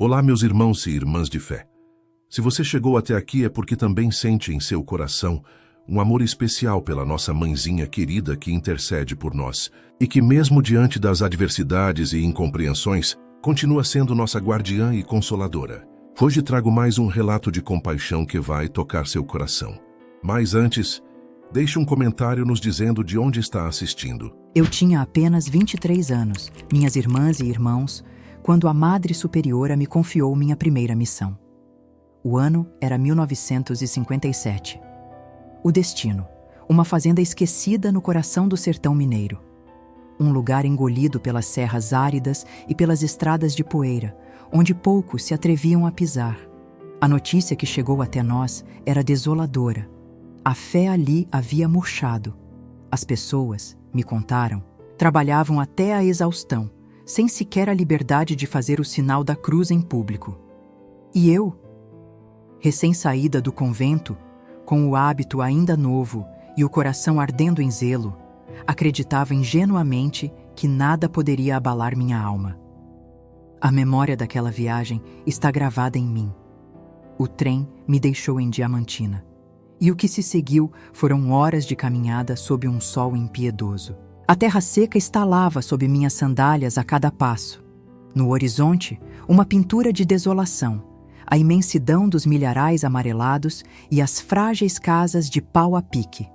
Olá, meus irmãos e irmãs de fé. Se você chegou até aqui é porque também sente em seu coração um amor especial pela nossa mãezinha querida que intercede por nós e que, mesmo diante das adversidades e incompreensões, continua sendo nossa guardiã e consoladora. Hoje trago mais um relato de compaixão que vai tocar seu coração. Mas antes, deixe um comentário nos dizendo de onde está assistindo. Eu tinha apenas 23 anos, minhas irmãs e irmãos, quando a Madre Superiora me confiou minha primeira missão. O ano era 1957. O destino: uma fazenda esquecida no coração do sertão mineiro. Um lugar engolido pelas serras áridas e pelas estradas de poeira, onde poucos se atreviam a pisar. A notícia que chegou até nós era desoladora. A fé ali havia murchado. As pessoas, me contaram, trabalhavam até a exaustão, sem sequer a liberdade de fazer o sinal da cruz em público. E eu, recém-saída do convento, com o hábito ainda novo e o coração ardendo em zelo, acreditava ingenuamente que nada poderia abalar minha alma. A memória daquela viagem está gravada em mim. O trem me deixou em Diamantina, e o que se seguiu foram horas de caminhada sob um sol impiedoso. A terra seca estalava sob minhas sandálias a cada passo. No horizonte, uma pintura de desolação, a imensidão dos milharais amarelados e as frágeis casas de pau a pique.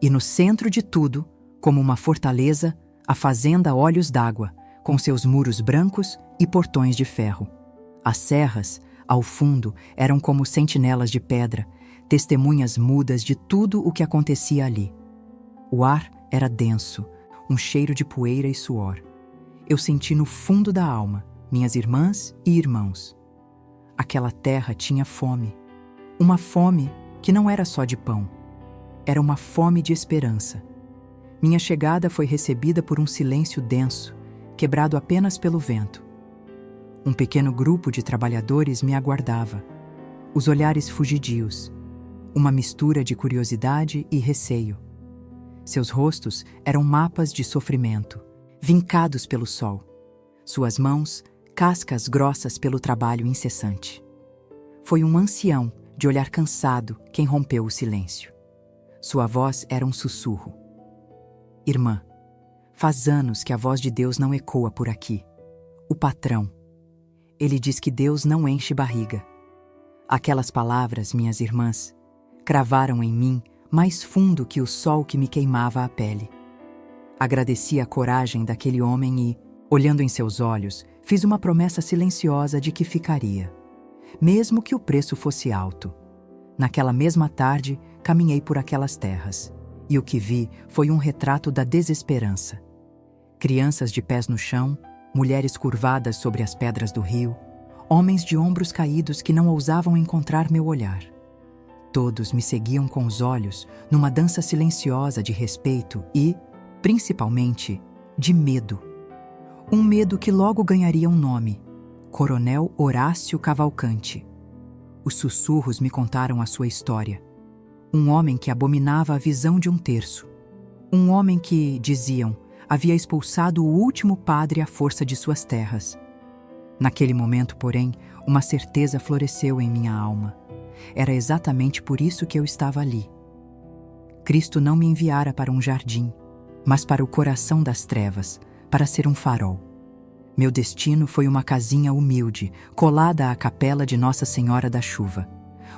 E no centro de tudo, como uma fortaleza, a fazenda Olhos d'Água, com seus muros brancos e portões de ferro. As serras, ao fundo, eram como sentinelas de pedra, testemunhas mudas de tudo o que acontecia ali. O ar era denso, um cheiro de poeira e suor. Eu senti no fundo da alma, minhas irmãs e irmãos. Aquela terra tinha fome. Uma fome que não era só de pão. Era uma fome de esperança. Minha chegada foi recebida por um silêncio denso, quebrado apenas pelo vento. Um pequeno grupo de trabalhadores me aguardava. Os olhares fugidios, uma mistura de curiosidade e receio. Seus rostos eram mapas de sofrimento, vincados pelo sol. Suas mãos, cascas grossas pelo trabalho incessante. Foi um ancião, de olhar cansado, quem rompeu o silêncio. Sua voz era um sussurro. Irmã, faz anos que a voz de Deus não ecoa por aqui. O patrão. Ele diz que Deus não enche barriga. Aquelas palavras, minhas irmãs, cravaram em mim mais fundo que o sol que me queimava a pele. Agradeci a coragem daquele homem e, olhando em seus olhos, fiz uma promessa silenciosa de que ficaria, mesmo que o preço fosse alto. Naquela mesma tarde, caminhei por aquelas terras, e o que vi foi um retrato da desesperança. Crianças de pés no chão, mulheres curvadas sobre as pedras do rio, homens de ombros caídos que não ousavam encontrar meu olhar. Todos me seguiam com os olhos numa dança silenciosa de respeito e, principalmente, de medo. Um medo que logo ganharia um nome: Coronel Horácio Cavalcante. Os sussurros me contaram a sua história. Um homem que abominava a visão de um terço. Um homem que, diziam, havia expulsado o último padre à força de suas terras. Naquele momento, porém, uma certeza floresceu em minha alma. Era exatamente por isso que eu estava ali. Cristo não me enviara para um jardim, mas para o coração das trevas, para ser um farol. Meu destino foi uma casinha humilde, colada à capela de Nossa Senhora da Chuva,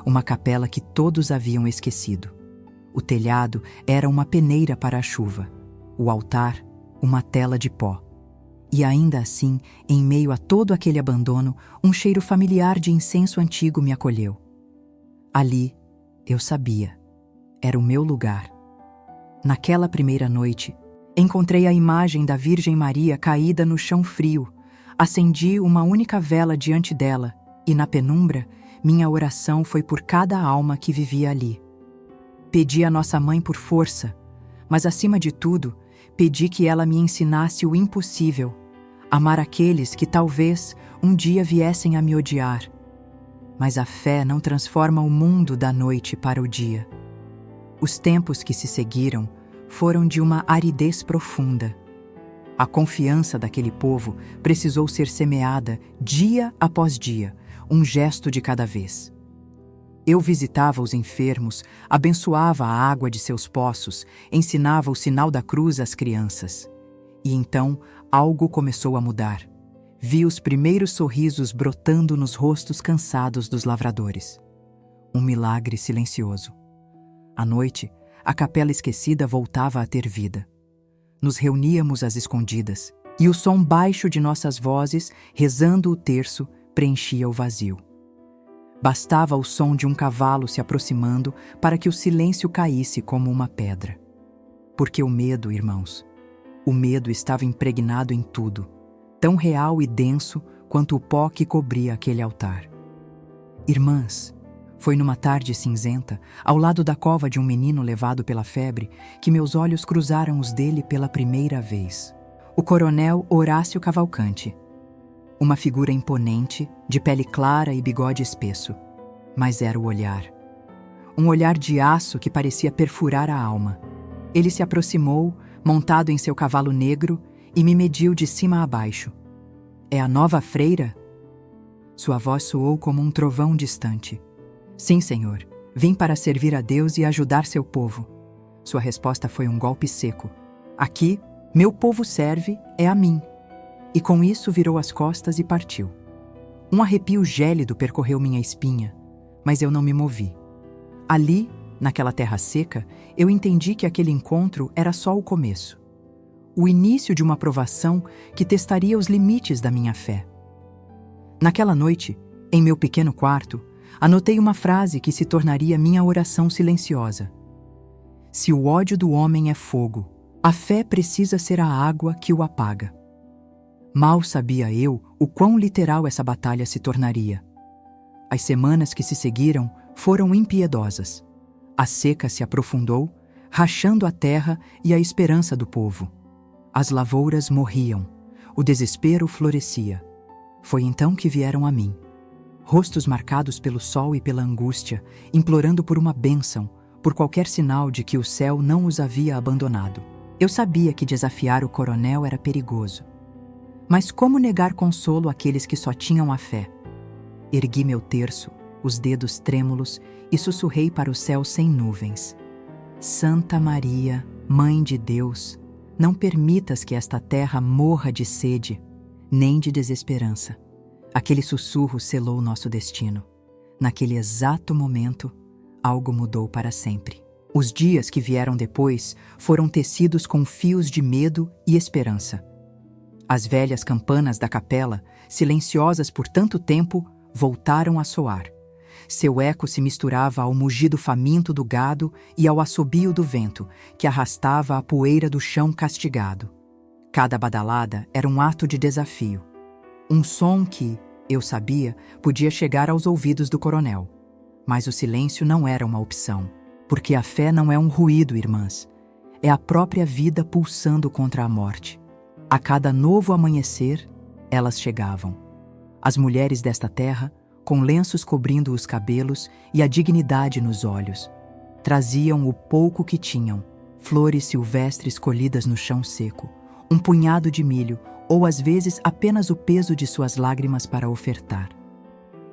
uma capela que todos haviam esquecido. O telhado era uma peneira para a chuva, o altar, uma tela de pó. E ainda assim, em meio a todo aquele abandono, um cheiro familiar de incenso antigo me acolheu. Ali, eu sabia, era o meu lugar. Naquela primeira noite, encontrei a imagem da Virgem Maria caída no chão frio, acendi uma única vela diante dela e, na penumbra, minha oração foi por cada alma que vivia ali. Pedi a Nossa Mãe por força, mas, acima de tudo, pedi que ela me ensinasse o impossível: amar aqueles que talvez um dia viessem a me odiar. Mas a fé não transforma o mundo da noite para o dia. Os tempos que se seguiram foram de uma aridez profunda. A confiança daquele povo precisou ser semeada dia após dia, um gesto de cada vez. Eu visitava os enfermos, abençoava a água de seus poços, ensinava o sinal da cruz às crianças. E então algo começou a mudar. Vi os primeiros sorrisos brotando nos rostos cansados dos lavradores. Um milagre silencioso. À noite, a capela esquecida voltava a ter vida. Nos reuníamos às escondidas, e o som baixo de nossas vozes, rezando o terço, preenchia o vazio. Bastava o som de um cavalo se aproximando para que o silêncio caísse como uma pedra. Porque o medo, irmãos, o medo estava impregnado em tudo, tão real e denso quanto o pó que cobria aquele altar. Irmãs, foi numa tarde cinzenta, ao lado da cova de um menino levado pela febre, que meus olhos cruzaram os dele pela primeira vez. O coronel Horácio Cavalcante. Uma figura imponente, de pele clara e bigode espesso. Mas era o olhar. Um olhar de aço que parecia perfurar a alma. Ele se aproximou, montado em seu cavalo negro, e me mediu de cima a baixo. É a nova freira? Sua voz soou como um trovão distante. Sim, senhor. Vim para servir a Deus e ajudar seu povo. Sua resposta foi um golpe seco. Aqui, meu povo serve é a mim. E com isso virou as costas e partiu. Um arrepio gélido percorreu minha espinha, mas eu não me movi. Ali, naquela terra seca, eu entendi que aquele encontro era só o começo. O início de uma provação que testaria os limites da minha fé. Naquela noite, em meu pequeno quarto, anotei uma frase que se tornaria minha oração silenciosa. Se o ódio do homem é fogo, a fé precisa ser a água que o apaga. Mal sabia eu o quão literal essa batalha se tornaria. As semanas que se seguiram foram impiedosas. A seca se aprofundou, rachando a terra e a esperança do povo. As lavouras morriam, o desespero florescia. Foi então que vieram a mim. Rostos marcados pelo sol e pela angústia, implorando por uma bênção, por qualquer sinal de que o céu não os havia abandonado. Eu sabia que desafiar o coronel era perigoso. Mas como negar consolo àqueles que só tinham a fé? Ergui meu terço, os dedos trêmulos, e sussurrei para o céu sem nuvens. Santa Maria, Mãe de Deus, não permitas que esta terra morra de sede, nem de desesperança. Aquele sussurro selou nosso destino. Naquele exato momento, algo mudou para sempre. Os dias que vieram depois foram tecidos com fios de medo e esperança. As velhas campanas da capela, silenciosas por tanto tempo, voltaram a soar. Seu eco se misturava ao mugido faminto do gado e ao assobio do vento, que arrastava a poeira do chão castigado. Cada badalada era um ato de desafio. Um som que, eu sabia, podia chegar aos ouvidos do coronel. Mas o silêncio não era uma opção, porque a fé não é um ruído, irmãs. É a própria vida pulsando contra a morte. A cada novo amanhecer, elas chegavam. As mulheres desta terra, com lenços cobrindo os cabelos e a dignidade nos olhos, traziam o pouco que tinham, flores silvestres colhidas no chão seco, um punhado de milho ou às vezes apenas o peso de suas lágrimas para ofertar.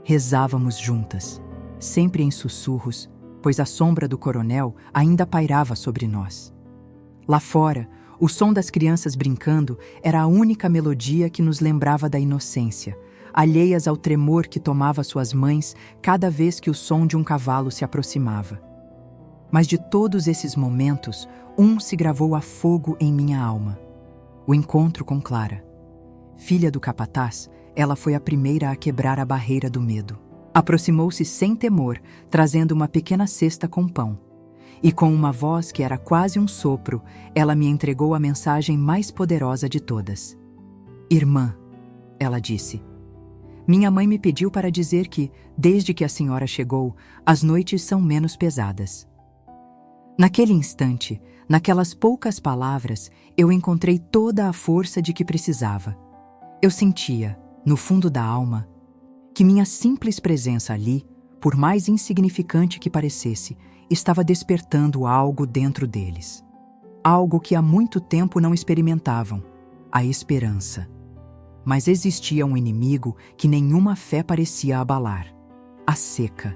Rezávamos juntas, sempre em sussurros, pois a sombra do coronel ainda pairava sobre nós. Lá fora, o som das crianças brincando era a única melodia que nos lembrava da inocência, alheias ao tremor que tomava suas mães cada vez que o som de um cavalo se aproximava. Mas de todos esses momentos, um se gravou a fogo em minha alma. O encontro com Clara. Filha do capataz, ela foi a primeira a quebrar a barreira do medo. Aproximou-se sem temor, trazendo uma pequena cesta com pão. E com uma voz que era quase um sopro, ela me entregou a mensagem mais poderosa de todas. Irmã, ela disse. Minha mãe me pediu para dizer que, desde que a senhora chegou, as noites são menos pesadas. Naquele instante, naquelas poucas palavras, eu encontrei toda a força de que precisava. Eu sentia, no fundo da alma, que minha simples presença ali, por mais insignificante que parecesse, estava despertando algo dentro deles. Algo que há muito tempo não experimentavam. a esperança. Mas existia um inimigo que nenhuma fé parecia abalar: a seca.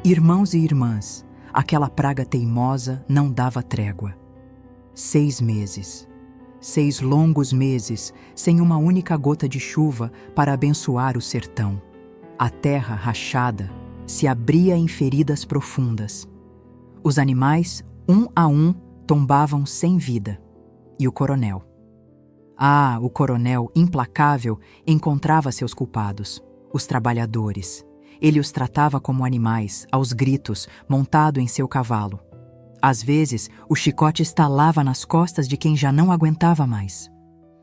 Irmãos e irmãs, aquela praga teimosa não dava trégua. 6 meses. 6 longos meses, sem uma única gota de chuva para abençoar o sertão. A terra rachada se abria em feridas profundas. Os animais, um a um, tombavam sem vida. E o coronel? Ah, o coronel, implacável, encontrava seus culpados, os trabalhadores. Ele os tratava como animais, aos gritos, montado em seu cavalo. Às vezes, o chicote estalava nas costas de quem já não aguentava mais.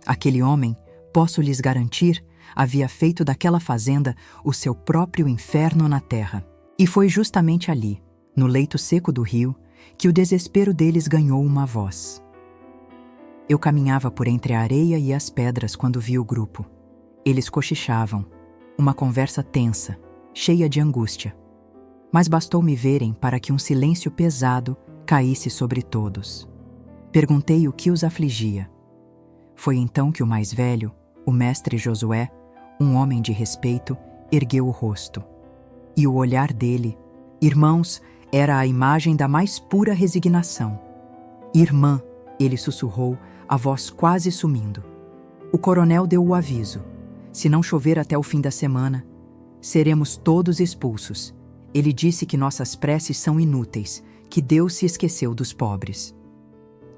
Aquele homem, posso lhes garantir, havia feito daquela fazenda o seu próprio inferno na terra. E foi justamente ali, no leito seco do rio, que o desespero deles ganhou uma voz. Eu caminhava por entre a areia e as pedras quando vi o grupo. Eles cochichavam, uma conversa tensa, cheia de angústia. Mas bastou me verem para que um silêncio pesado caísse sobre todos. Perguntei o que os afligia. Foi então que o mais velho, o mestre Josué, um homem de respeito, ergueu o rosto. E o olhar dele, irmãos, era a imagem da mais pura resignação. Irmã, ele sussurrou, a voz quase sumindo. O coronel deu o aviso. Se não chover até o fim da semana, seremos todos expulsos. Ele disse que nossas preces são inúteis, que Deus se esqueceu dos pobres.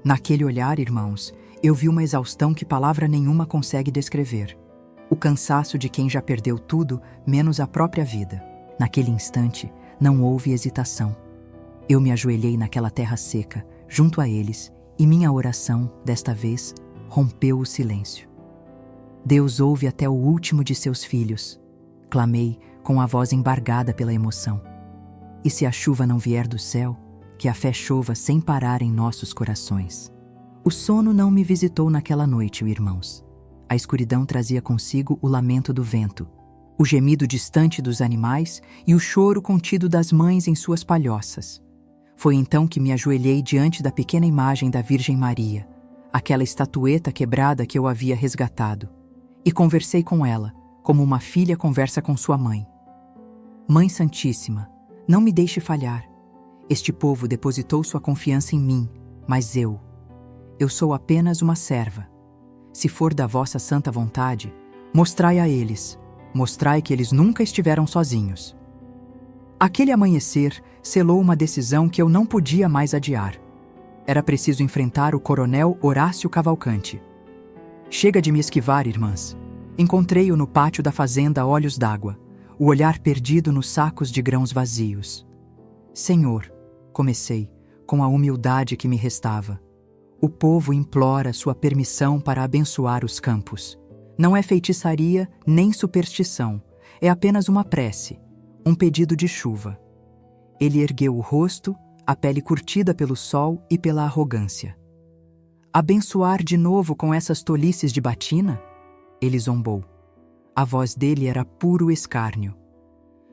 Naquele olhar, irmãos, eu vi uma exaustão que palavra nenhuma consegue descrever. O cansaço de quem já perdeu tudo, menos a própria vida. Naquele instante, não houve hesitação. Eu me ajoelhei naquela terra seca, junto a eles, e minha oração, desta vez, rompeu o silêncio. Deus ouve até o último de seus filhos. Clamei, com a voz embargada pela emoção. E se a chuva não vier do céu, que a fé chova sem parar em nossos corações. O sono não me visitou naquela noite, irmãos. A escuridão trazia consigo o lamento do vento, o gemido distante dos animais e o choro contido das mães em suas palhoças. Foi então que me ajoelhei diante da pequena imagem da Virgem Maria, aquela estatueta quebrada que eu havia resgatado, e conversei com ela, como uma filha conversa com sua mãe. Mãe Santíssima, não me deixe falhar. Este povo depositou sua confiança em mim, mas eu sou apenas uma serva. Se for da vossa santa vontade, mostrai a eles, mostrai que eles nunca estiveram sozinhos. Aquele amanhecer selou uma decisão que eu não podia mais adiar. Era preciso enfrentar o coronel Horácio Cavalcante. Chega de me esquivar, irmãs. Encontrei-o no pátio da fazenda Olhos d'Água, o olhar perdido nos sacos de grãos vazios. Senhor, comecei, com a humildade que me restava. O povo implora sua permissão para abençoar os campos. Não é feitiçaria nem superstição, é apenas uma prece, um pedido de chuva. Ele ergueu o rosto, a pele curtida pelo sol e pela arrogância. Abençoar de novo com essas tolices de batina? Ele zombou. A voz dele era puro escárnio.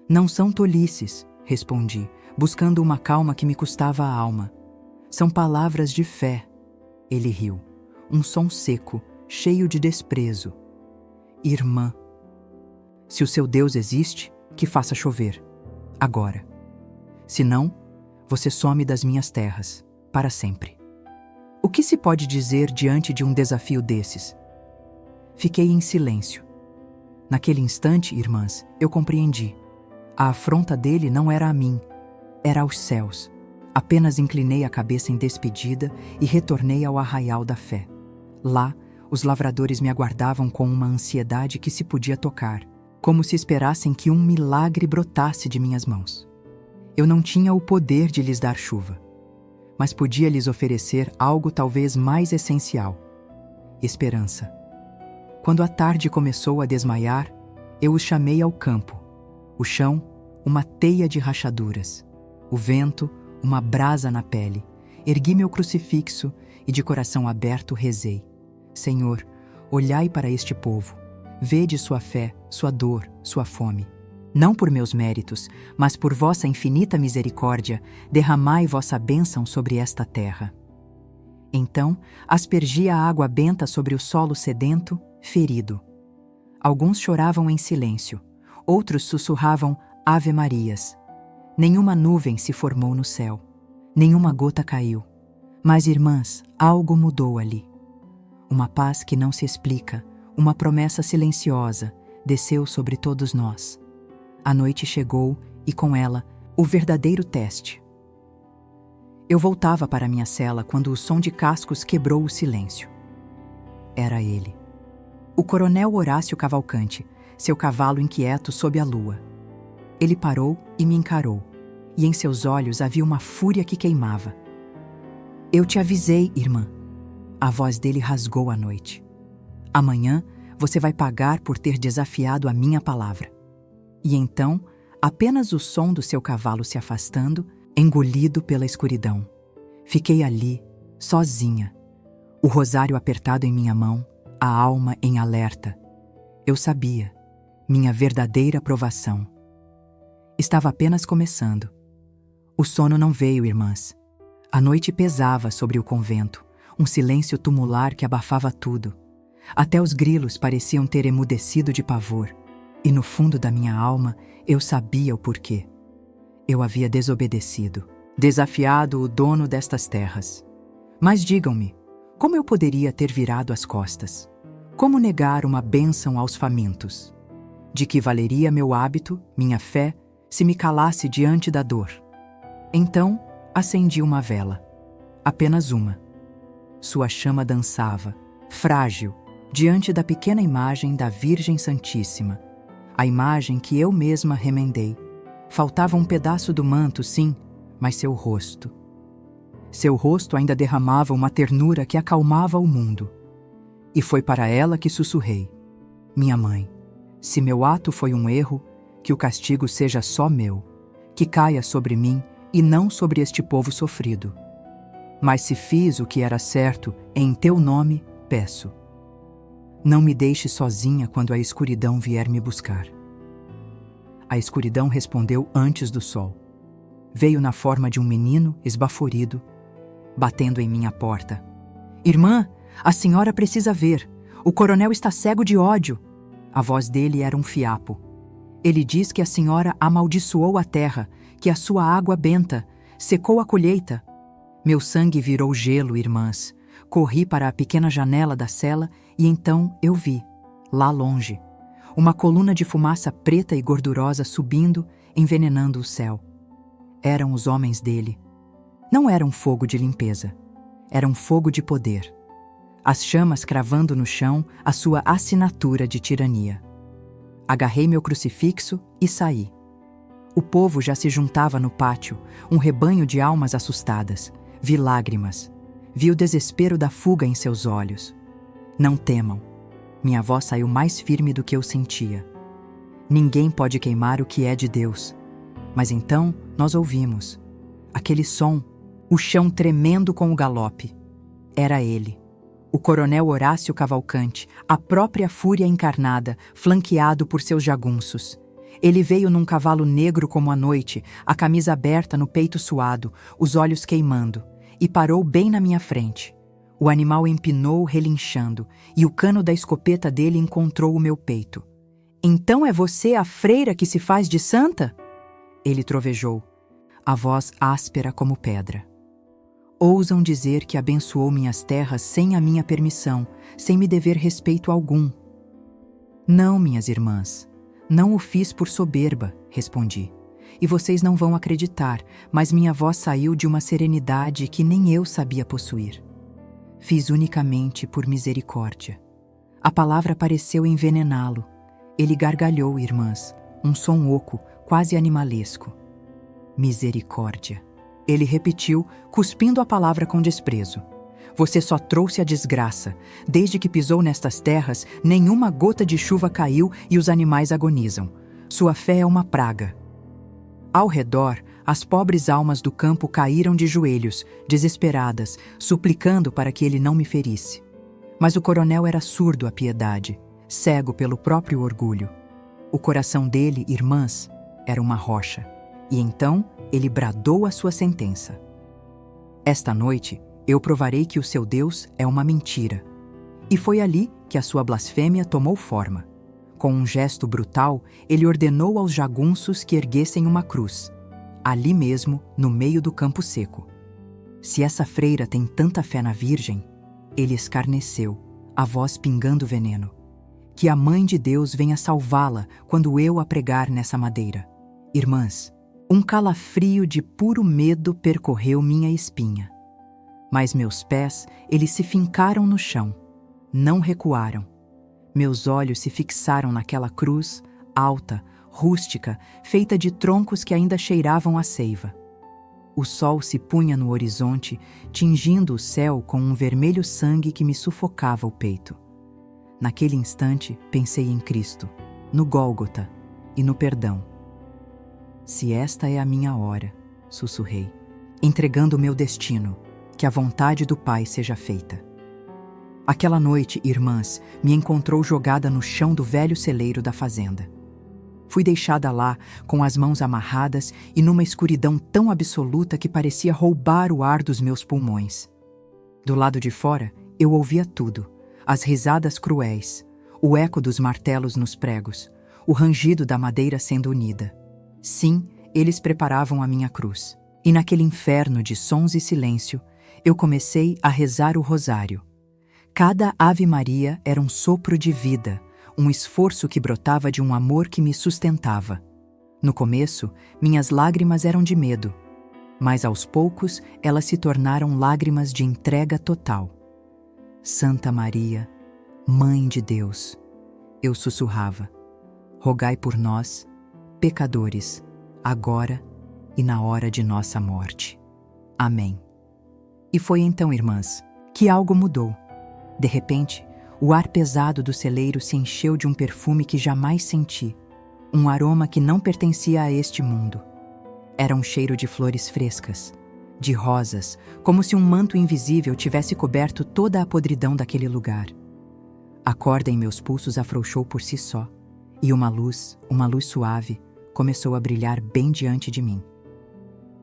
Não são tolices, respondi, buscando uma calma que me custava a alma. São palavras de fé. Ele riu, um som seco, cheio de desprezo. Irmã, se o seu Deus existe, que faça chover. Agora. Se não, você some das minhas terras, para sempre. O que se pode dizer diante de um desafio desses? Fiquei em silêncio. Naquele instante, irmãs, eu compreendi. A afronta dele não era a mim, era aos céus. Apenas inclinei a cabeça em despedida e retornei ao arraial da fé. Lá, os lavradores me aguardavam com uma ansiedade que se podia tocar, como se esperassem que um milagre brotasse de minhas mãos. Eu não tinha o poder de lhes dar chuva, mas podia lhes oferecer algo talvez mais essencial: esperança. Quando a tarde começou a desmaiar, eu os chamei ao campo. O chão, uma teia de rachaduras. O vento, uma brasa na pele. Ergui meu crucifixo e de coração aberto rezei. Senhor, olhai para este povo. Vede sua fé, sua dor, sua fome. Não por meus méritos, mas por vossa infinita misericórdia, derramai vossa bênção sobre esta terra. Então, aspergia a água benta sobre o solo sedento, ferido. Alguns choravam em silêncio, outros sussurravam Ave-Marias. Nenhuma nuvem se formou no céu, nenhuma gota caiu. Mas, irmãs, algo mudou ali. Uma paz que não se explica, uma promessa silenciosa, desceu sobre todos nós. A noite chegou e, com ela, o verdadeiro teste. Eu voltava para minha cela quando o som de cascos quebrou o silêncio. Era ele. O coronel Horácio Cavalcante, seu cavalo inquieto sob a lua. Ele parou e me encarou, e em seus olhos havia uma fúria que queimava. Eu te avisei, irmã. A voz dele rasgou a noite. Amanhã você vai pagar por ter desafiado a minha palavra. E então, apenas o som do seu cavalo se afastando, engolido pela escuridão. Fiquei ali, sozinha, o rosário apertado em minha mão, a alma em alerta. Eu sabia, minha verdadeira provação. Estava apenas começando. O sono não veio, irmãs. A noite pesava sobre o convento, um silêncio tumular que abafava tudo. Até os grilos pareciam ter emudecido de pavor, e no fundo da minha alma eu sabia o porquê. Eu havia desobedecido, desafiado o dono destas terras. Mas digam-me, como eu poderia ter virado as costas? Como negar uma bênção aos famintos? De que valeria meu hábito, minha fé, se me calasse diante da dor? Então, acendi uma vela. Apenas uma. Sua chama dançava, frágil, diante da pequena imagem da Virgem Santíssima. A imagem que eu mesma remendei. Faltava um pedaço do manto, sim, mas seu rosto. Seu rosto ainda derramava uma ternura que acalmava o mundo. E foi para ela que sussurrei. Minha mãe, se meu ato foi um erro, que o castigo seja só meu, que caia sobre mim e não sobre este povo sofrido. Mas se fiz o que era certo, em teu nome, peço. Não me deixe sozinha quando a escuridão vier me buscar. A escuridão respondeu antes do sol. Veio na forma de um menino esbaforido, batendo em minha porta. Irmã, a senhora precisa ver. O coronel está cego de ódio. A voz dele era um fiapo. Ele diz que a senhora amaldiçoou a terra, que a sua água benta secou a colheita. Meu sangue virou gelo, irmãs. Corri para a pequena janela da cela e então eu vi, lá longe, uma coluna de fumaça preta e gordurosa subindo, envenenando o céu. Eram os homens dele. Não era um fogo de limpeza. Era um fogo de poder. As chamas cravando no chão a sua assinatura de tirania. Agarrei meu crucifixo e saí. O povo já se juntava no pátio, um rebanho de almas assustadas. Vi lágrimas. Vi o desespero da fuga em seus olhos. Não temam. Minha voz saiu mais firme do que eu sentia. Ninguém pode queimar o que é de Deus. Mas então nós ouvimos. Aquele som, o chão tremendo com o galope. Era ele. O coronel Horácio Cavalcante, a própria fúria encarnada, flanqueado por seus jagunços. Ele veio num cavalo negro como a noite, a camisa aberta no peito suado, os olhos queimando, e parou bem na minha frente. O animal empinou relinchando, e o cano da escopeta dele encontrou o meu peito. Então é você a freira que se faz de santa? Ele trovejou, a voz áspera como pedra. Ousam dizer que abençoou minhas terras sem a minha permissão, sem me dever respeito algum. Não, minhas irmãs, não o fiz por soberba, respondi. E vocês não vão acreditar, mas minha voz saiu de uma serenidade que nem eu sabia possuir. Fiz unicamente por misericórdia. A palavra pareceu envenená-lo. Ele gargalhou, irmãs, um som oco, quase animalesco. Misericórdia. Ele repetiu, cuspindo a palavra com desprezo. Você só trouxe a desgraça. Desde que pisou nestas terras, nenhuma gota de chuva caiu e os animais agonizam. Sua fé é uma praga. Ao redor, as pobres almas do campo caíram de joelhos, desesperadas, suplicando para que ele não me ferisse. Mas o coronel era surdo à piedade, cego pelo próprio orgulho. O coração dele, irmãs, era uma rocha. E então ele bradou a sua sentença. Esta noite, Eu provarei que o seu Deus é uma mentira. E foi ali que a sua blasfêmia tomou forma. Com um gesto brutal, ele ordenou aos jagunços que erguessem uma cruz, ali mesmo, no meio do campo seco. Se essa freira tem tanta fé na Virgem, ele escarneceu, a voz pingando veneno. Que a Mãe de Deus venha salvá-la quando eu a pregar nessa madeira. Irmãs, um calafrio de puro medo percorreu minha espinha. Mas meus pés, eles se fincaram no chão, não recuaram. Meus olhos se fixaram naquela cruz, alta, rústica, feita de troncos que ainda cheiravam a seiva. O sol se punha no horizonte, tingindo o céu com um vermelho sangue que me sufocava o peito. Naquele instante, pensei em Cristo, no Gólgota e no perdão. Se esta é a minha hora, sussurrei, entregando o meu destino, que a vontade do Pai seja feita. Aquela noite, irmãs, me encontrou jogada no chão do velho celeiro da fazenda. Fui deixada lá, com as mãos amarradas e numa escuridão tão absoluta que parecia roubar o ar dos meus pulmões. Do lado de fora, eu ouvia tudo, as risadas cruéis, o eco dos martelos nos pregos, o rangido da madeira sendo unida. Sim, eles preparavam a minha cruz. E naquele inferno de sons e silêncio, eu comecei a rezar o rosário. Cada Ave Maria era um sopro de vida, um esforço que brotava de um amor que me sustentava. No começo, minhas lágrimas eram de medo, mas aos poucos elas se tornaram lágrimas de entrega total. Santa Maria, Mãe de Deus, eu sussurrava, rogai por nós, pecadores, agora e na hora de nossa morte. Amém. E foi então, irmãs, que algo mudou. De repente, o ar pesado do celeiro se encheu de um perfume que jamais senti, um aroma que não pertencia a este mundo. Era um cheiro de flores frescas, de rosas, como se um manto invisível tivesse coberto toda a podridão daquele lugar. A corda em meus pulsos afrouxou por si só, e uma luz suave, começou a brilhar bem diante de mim.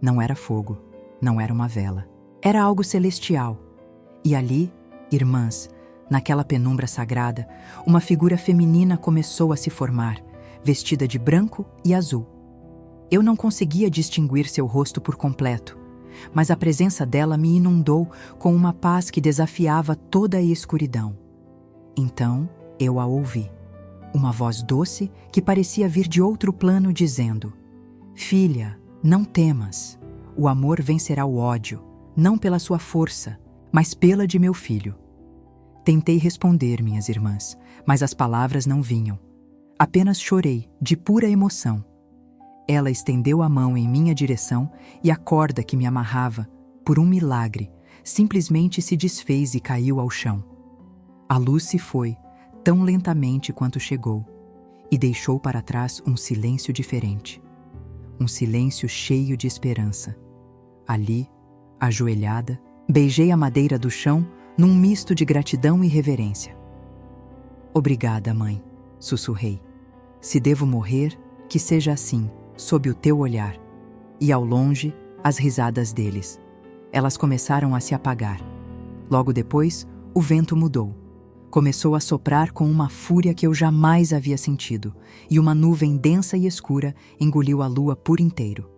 Não era fogo, não era uma vela, era algo celestial. E ali, irmãs, naquela penumbra sagrada, uma figura feminina começou a se formar, vestida de branco e azul. Eu não conseguia distinguir seu rosto por completo, mas a presença dela me inundou com uma paz que desafiava toda a escuridão. Então, eu a ouvi. Uma voz doce que parecia vir de outro plano dizendo: Filha, não temas. O amor vencerá o ódio, não pela sua força, mas pela de meu filho. Tentei responder, minhas irmãs, mas as palavras não vinham. Apenas chorei, de pura emoção. Ela estendeu a mão em minha direção e a corda que me amarrava, por um milagre, simplesmente se desfez e caiu ao chão. A luz se foi, tão lentamente quanto chegou, e deixou para trás um silêncio diferente. Um silêncio cheio de esperança. Ali, ajoelhada, beijei a madeira do chão num misto de gratidão e reverência. Obrigada, mãe, sussurrei. Se devo morrer, que seja assim, sob o teu olhar. E ao longe, as risadas deles. Elas começaram a se apagar. Logo depois, o vento mudou. Começou a soprar com uma fúria que eu jamais havia sentido, e uma nuvem densa e escura engoliu a lua por inteiro.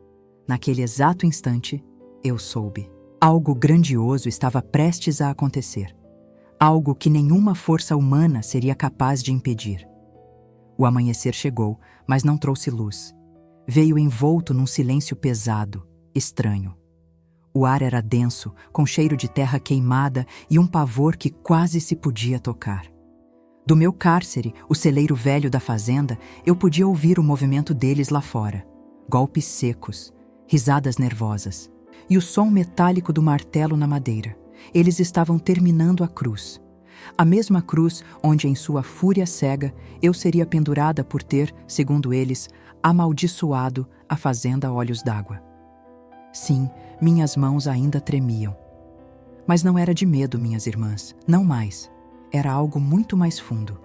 Naquele exato instante, eu soube. Algo grandioso estava prestes a acontecer. Algo que nenhuma força humana seria capaz de impedir. O amanhecer chegou, mas não trouxe luz. Veio envolto num silêncio pesado, estranho. O ar era denso, com cheiro de terra queimada e um pavor que quase se podia tocar. Do meu cárcere, o celeiro velho da fazenda, eu podia ouvir o movimento deles lá fora. Golpes secos, risadas nervosas. E o som metálico do martelo na madeira. Eles estavam terminando a cruz. A mesma cruz onde, em sua fúria cega, eu seria pendurada por ter, segundo eles, amaldiçoado a fazenda a olhos d'água. Sim, minhas mãos ainda tremiam. Mas não era de medo, minhas irmãs, não mais. Era algo muito mais fundo.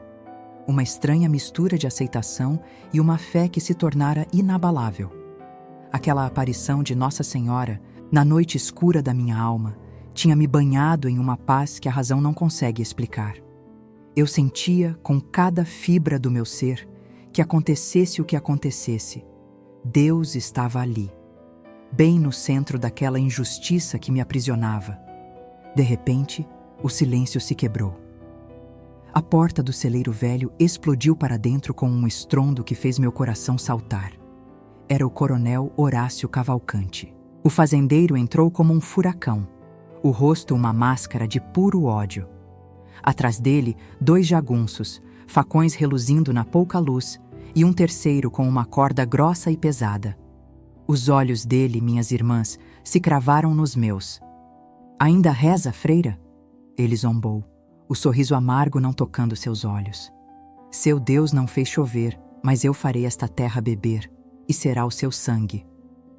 Uma estranha mistura de aceitação e uma fé que se tornara inabalável. Aquela aparição de Nossa Senhora, na noite escura da minha alma, tinha me banhado em uma paz que a razão não consegue explicar. Eu sentia, com cada fibra do meu ser, que acontecesse o que acontecesse, Deus estava ali, bem no centro daquela injustiça que me aprisionava. De repente, o silêncio se quebrou. A porta do celeiro velho explodiu para dentro com um estrondo que fez meu coração saltar. Era o coronel Horácio Cavalcante. O fazendeiro entrou como um furacão, o rosto uma máscara de puro ódio. Atrás dele, 2 jagunços, facões reluzindo na pouca luz, e um terceiro com uma corda grossa e pesada. Os olhos dele, minhas irmãs, se cravaram nos meus. "Ainda reza, freira?" Ele zombou, o sorriso amargo não tocando seus olhos. "Seu Deus não fez chover, mas eu farei esta terra beber, e será o seu sangue."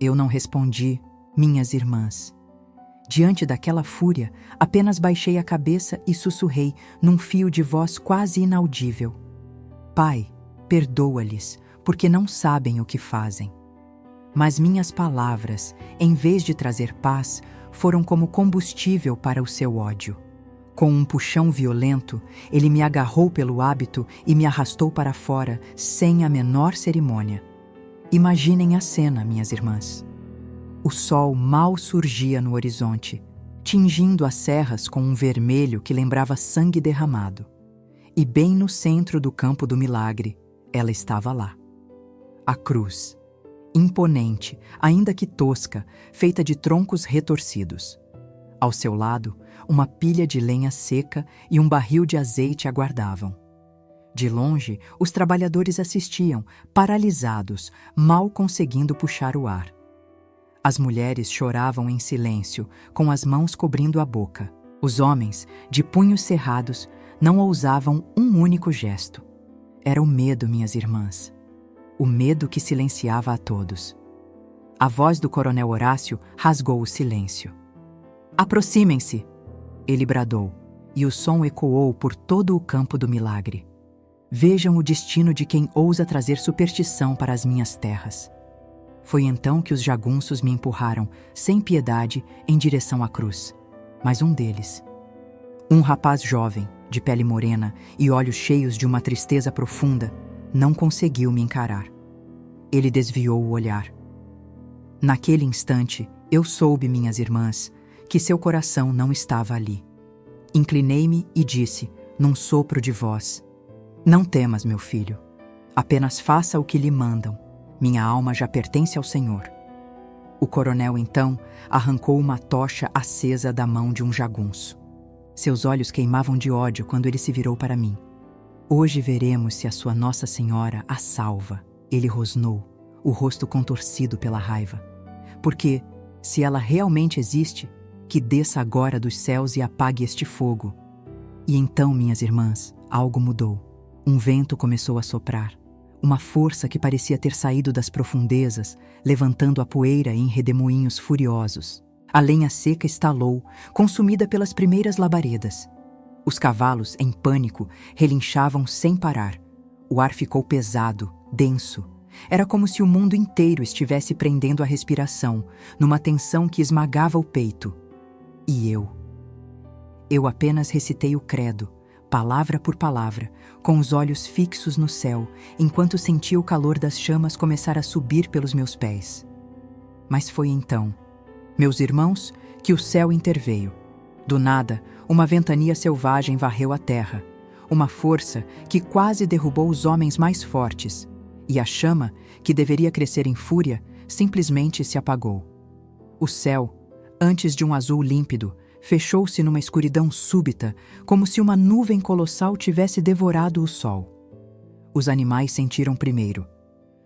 Eu não respondi, minhas irmãs. Diante daquela fúria, apenas baixei a cabeça e sussurrei, num fio de voz quase inaudível: "Pai, perdoa-lhes, porque não sabem o que fazem." Mas minhas palavras, em vez de trazer paz, foram como combustível para o seu ódio. Com um puxão violento, ele me agarrou pelo hábito e me arrastou para fora, sem a menor cerimônia. Imaginem a cena, minhas irmãs. O sol mal surgia no horizonte, tingindo as serras com um vermelho que lembrava sangue derramado. E bem no centro do campo do milagre, ela estava lá. A cruz, imponente, ainda que tosca, feita de troncos retorcidos. Ao seu lado, uma pilha de lenha seca e um barril de azeite aguardavam. De longe, os trabalhadores assistiam, paralisados, mal conseguindo puxar o ar. As mulheres choravam em silêncio, com as mãos cobrindo a boca. Os homens, de punhos cerrados, não ousavam um único gesto. Era o medo, minhas irmãs. O medo que silenciava a todos. A voz do coronel Horácio rasgou o silêncio. "Aproximem-se!" Ele bradou, e o som ecoou por todo o campo do milagre. "Vejam o destino de quem ousa trazer superstição para as minhas terras." Foi então que os jagunços me empurraram, sem piedade, em direção à cruz. Mas um deles, um rapaz jovem, de pele morena e olhos cheios de uma tristeza profunda, não conseguiu me encarar. Ele desviou o olhar. Naquele instante, eu soube, minhas irmãs, que seu coração não estava ali. Inclinei-me e disse, num sopro de voz: "Não temas, meu filho. Apenas faça o que lhe mandam. Minha alma já pertence ao Senhor." O coronel, então, arrancou uma tocha acesa da mão de um jagunço. Seus olhos queimavam de ódio quando ele se virou para mim. "Hoje veremos se a sua Nossa Senhora a salva." Ele rosnou, o rosto contorcido pela raiva. "Porque, se ela realmente existe, que desça agora dos céus e apague este fogo." E então, minhas irmãs, algo mudou. Um vento começou a soprar. Uma força que parecia ter saído das profundezas, levantando a poeira em redemoinhos furiosos. A lenha seca estalou, consumida pelas primeiras labaredas. Os cavalos, em pânico, relinchavam sem parar. O ar ficou pesado, denso. Era como se o mundo inteiro estivesse prendendo a respiração, numa tensão que esmagava o peito. E eu apenas recitei o credo, palavra por palavra, com os olhos fixos no céu, enquanto sentia o calor das chamas começar a subir pelos meus pés. Mas foi então, meus irmãos, que o céu interveio. Do nada, uma ventania selvagem varreu a terra, uma força que quase derrubou os homens mais fortes, e a chama, que deveria crescer em fúria, simplesmente se apagou. O céu, antes de um azul límpido, fechou-se numa escuridão súbita, como se uma nuvem colossal tivesse devorado o sol. Os animais sentiram primeiro.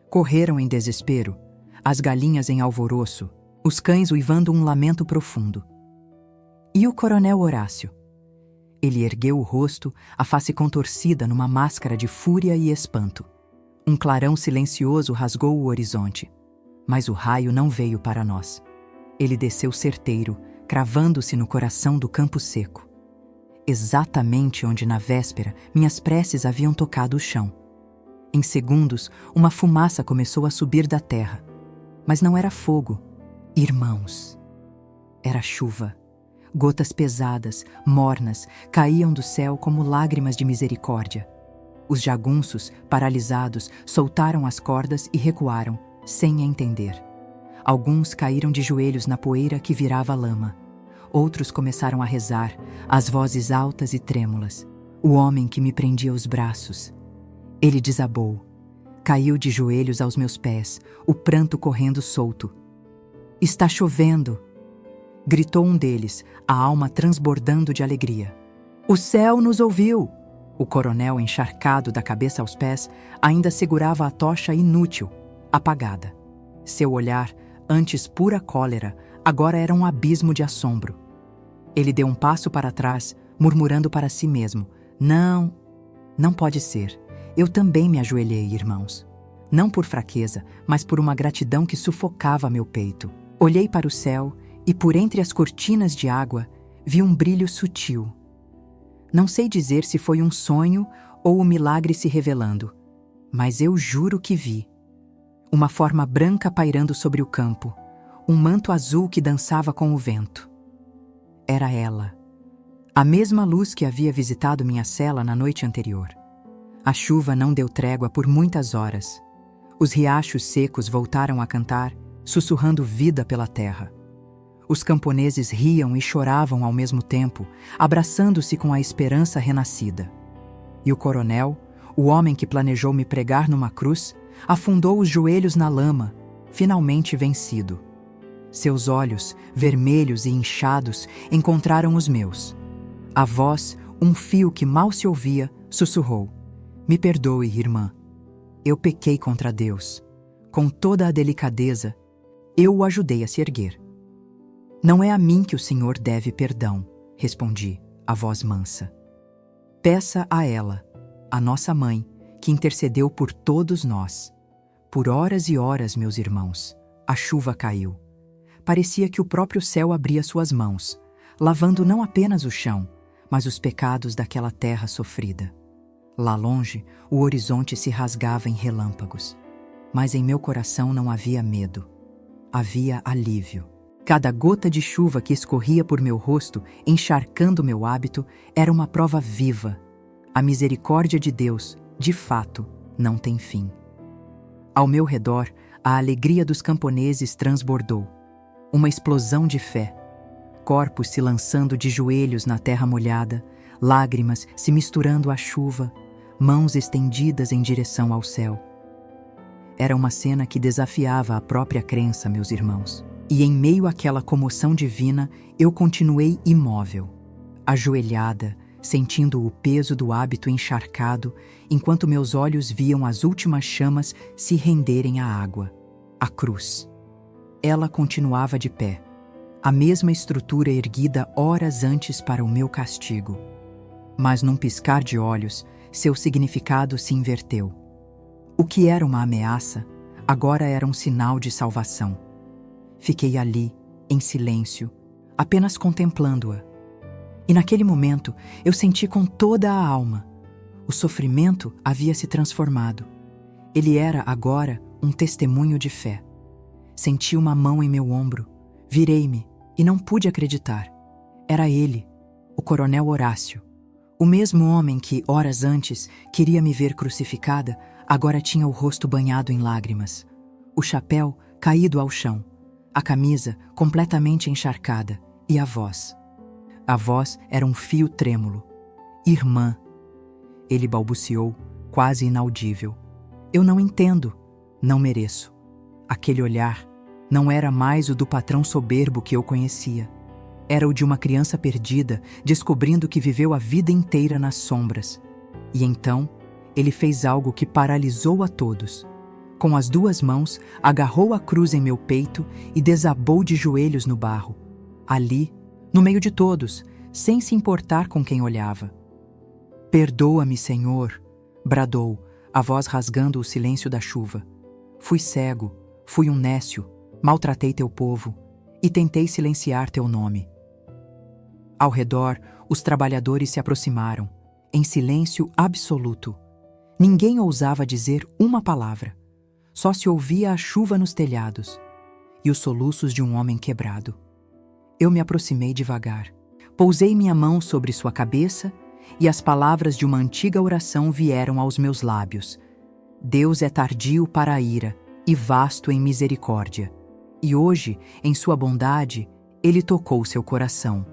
Correram em desespero, as galinhas em alvoroço, os cães uivando um lamento profundo. E o coronel Horácio? Ele ergueu o rosto, a face contorcida numa máscara de fúria e espanto. Um clarão silencioso rasgou o horizonte, mas o raio não veio para nós. Ele desceu certeiro, cravando-se no coração do campo seco. Exatamente onde, na véspera, minhas preces haviam tocado o chão. Em segundos, uma fumaça começou a subir da terra. Mas não era fogo, irmãos. Era chuva. Gotas pesadas, mornas, caíam do céu como lágrimas de misericórdia. Os jagunços, paralisados, soltaram as cordas e recuaram, sem entender. Alguns caíram de joelhos na poeira que virava lama. Outros começaram a rezar, as vozes altas e trêmulas. O homem que me prendia os braços. Ele desabou. Caiu de joelhos aos meus pés, o pranto correndo solto. "Está chovendo!" gritou um deles, a alma transbordando de alegria. "O céu nos ouviu!" O coronel, encharcado da cabeça aos pés, ainda segurava a tocha inútil, apagada. Seu olhar, antes pura cólera, agora era um abismo de assombro. Ele deu um passo para trás, murmurando para si mesmo: Não pode ser. Eu também me ajoelhei, irmãos. Não por fraqueza, mas por uma gratidão que sufocava meu peito. Olhei para o céu e, por entre as cortinas de água, vi um brilho sutil. Não sei dizer se foi um sonho ou o milagre se revelando, mas eu juro que vi. Uma forma branca pairando sobre o campo, um manto azul que dançava com o vento. Era ela, a mesma luz que havia visitado minha cela na noite anterior. A chuva não deu trégua por muitas horas. Os riachos secos voltaram a cantar, sussurrando vida pela terra. Os camponeses riam e choravam ao mesmo tempo, abraçando-se com a esperança renascida. E o coronel, o homem que planejou me pregar numa cruz, afundou os joelhos na lama, finalmente vencido. Seus olhos, vermelhos e inchados, encontraram os meus. A voz, um fio que mal se ouvia, sussurrou: "Me perdoe, irmã. Eu pequei contra Deus. Com toda a delicadeza, eu o ajudei a se erguer." "Não é a mim que o Senhor deve perdão", respondi, a voz mansa. "Peça a ela, a nossa mãe, que intercedeu por todos nós. Por horas e horas, meus irmãos, a chuva caiu. Parecia que o próprio céu abria suas mãos, lavando não apenas o chão, mas os pecados daquela terra sofrida. Lá longe, o horizonte se rasgava em relâmpagos. Mas em meu coração não havia medo. Havia alívio. Cada gota de chuva que escorria por meu rosto, encharcando meu hábito, era uma prova viva. A misericórdia de Deus, de fato, não tem fim. Ao meu redor, a alegria dos camponeses transbordou. Uma explosão de fé. Corpos se lançando de joelhos na terra molhada, lágrimas se misturando à chuva, mãos estendidas em direção ao céu. Era uma cena que desafiava a própria crença, meus irmãos. E em meio àquela comoção divina, eu continuei imóvel, ajoelhada, sentindo o peso do hábito encharcado, enquanto meus olhos viam as últimas chamas se renderem à água, a cruz. Ela continuava de pé, a mesma estrutura erguida horas antes para o meu castigo. Mas num piscar de olhos, seu significado se inverteu. O que era uma ameaça, agora era um sinal de salvação. Fiquei ali, em silêncio, apenas contemplando-a. E naquele momento, eu senti com toda a alma. O sofrimento havia se transformado. Ele era, agora, um testemunho de fé. Senti uma mão em meu ombro, virei-me e não pude acreditar. Era ele, o coronel Horácio. O mesmo homem que, horas antes, queria me ver crucificada, agora tinha o rosto banhado em lágrimas. O chapéu caído ao chão, a camisa completamente encharcada e a voz. A voz era um fio trêmulo. "Irmã", ele balbuciou, quase inaudível. "Eu não entendo, não mereço." Aquele olhar não era mais o do patrão soberbo que eu conhecia. Era o de uma criança perdida, descobrindo que viveu a vida inteira nas sombras. E então, ele fez algo que paralisou a todos. Com as duas mãos, agarrou a cruz em meu peito e desabou de joelhos no barro. Ali, no meio de todos, sem se importar com quem olhava. "Perdoa-me, Senhor", bradou, a voz rasgando o silêncio da chuva. "Fui cego, fui um nécio, maltratei teu povo e tentei silenciar teu nome." Ao redor, os trabalhadores se aproximaram, em silêncio absoluto. Ninguém ousava dizer uma palavra. Só se ouvia a chuva nos telhados e os soluços de um homem quebrado. Eu me aproximei devagar, Pousei minha mão sobre sua cabeça e as palavras de uma antiga oração vieram aos meus lábios. Deus é tardio para a ira e vasto em misericórdia. E hoje, em sua bondade, Ele tocou seu coração.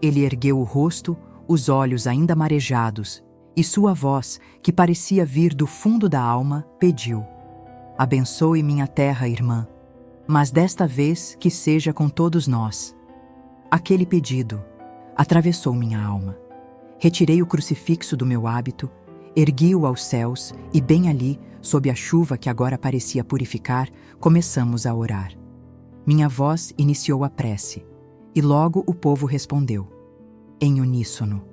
Ele ergueu o rosto, os olhos ainda marejados, e sua voz, que parecia vir do fundo da alma, pediu: abençoe minha terra, irmã, mas desta vez que seja com todos nós. Aquele pedido atravessou minha alma. Retirei o crucifixo do meu hábito, ergui-o aos céus e bem ali, sob a chuva que agora parecia purificar, começamos a orar. Minha voz iniciou a prece, e logo o povo respondeu, em uníssono,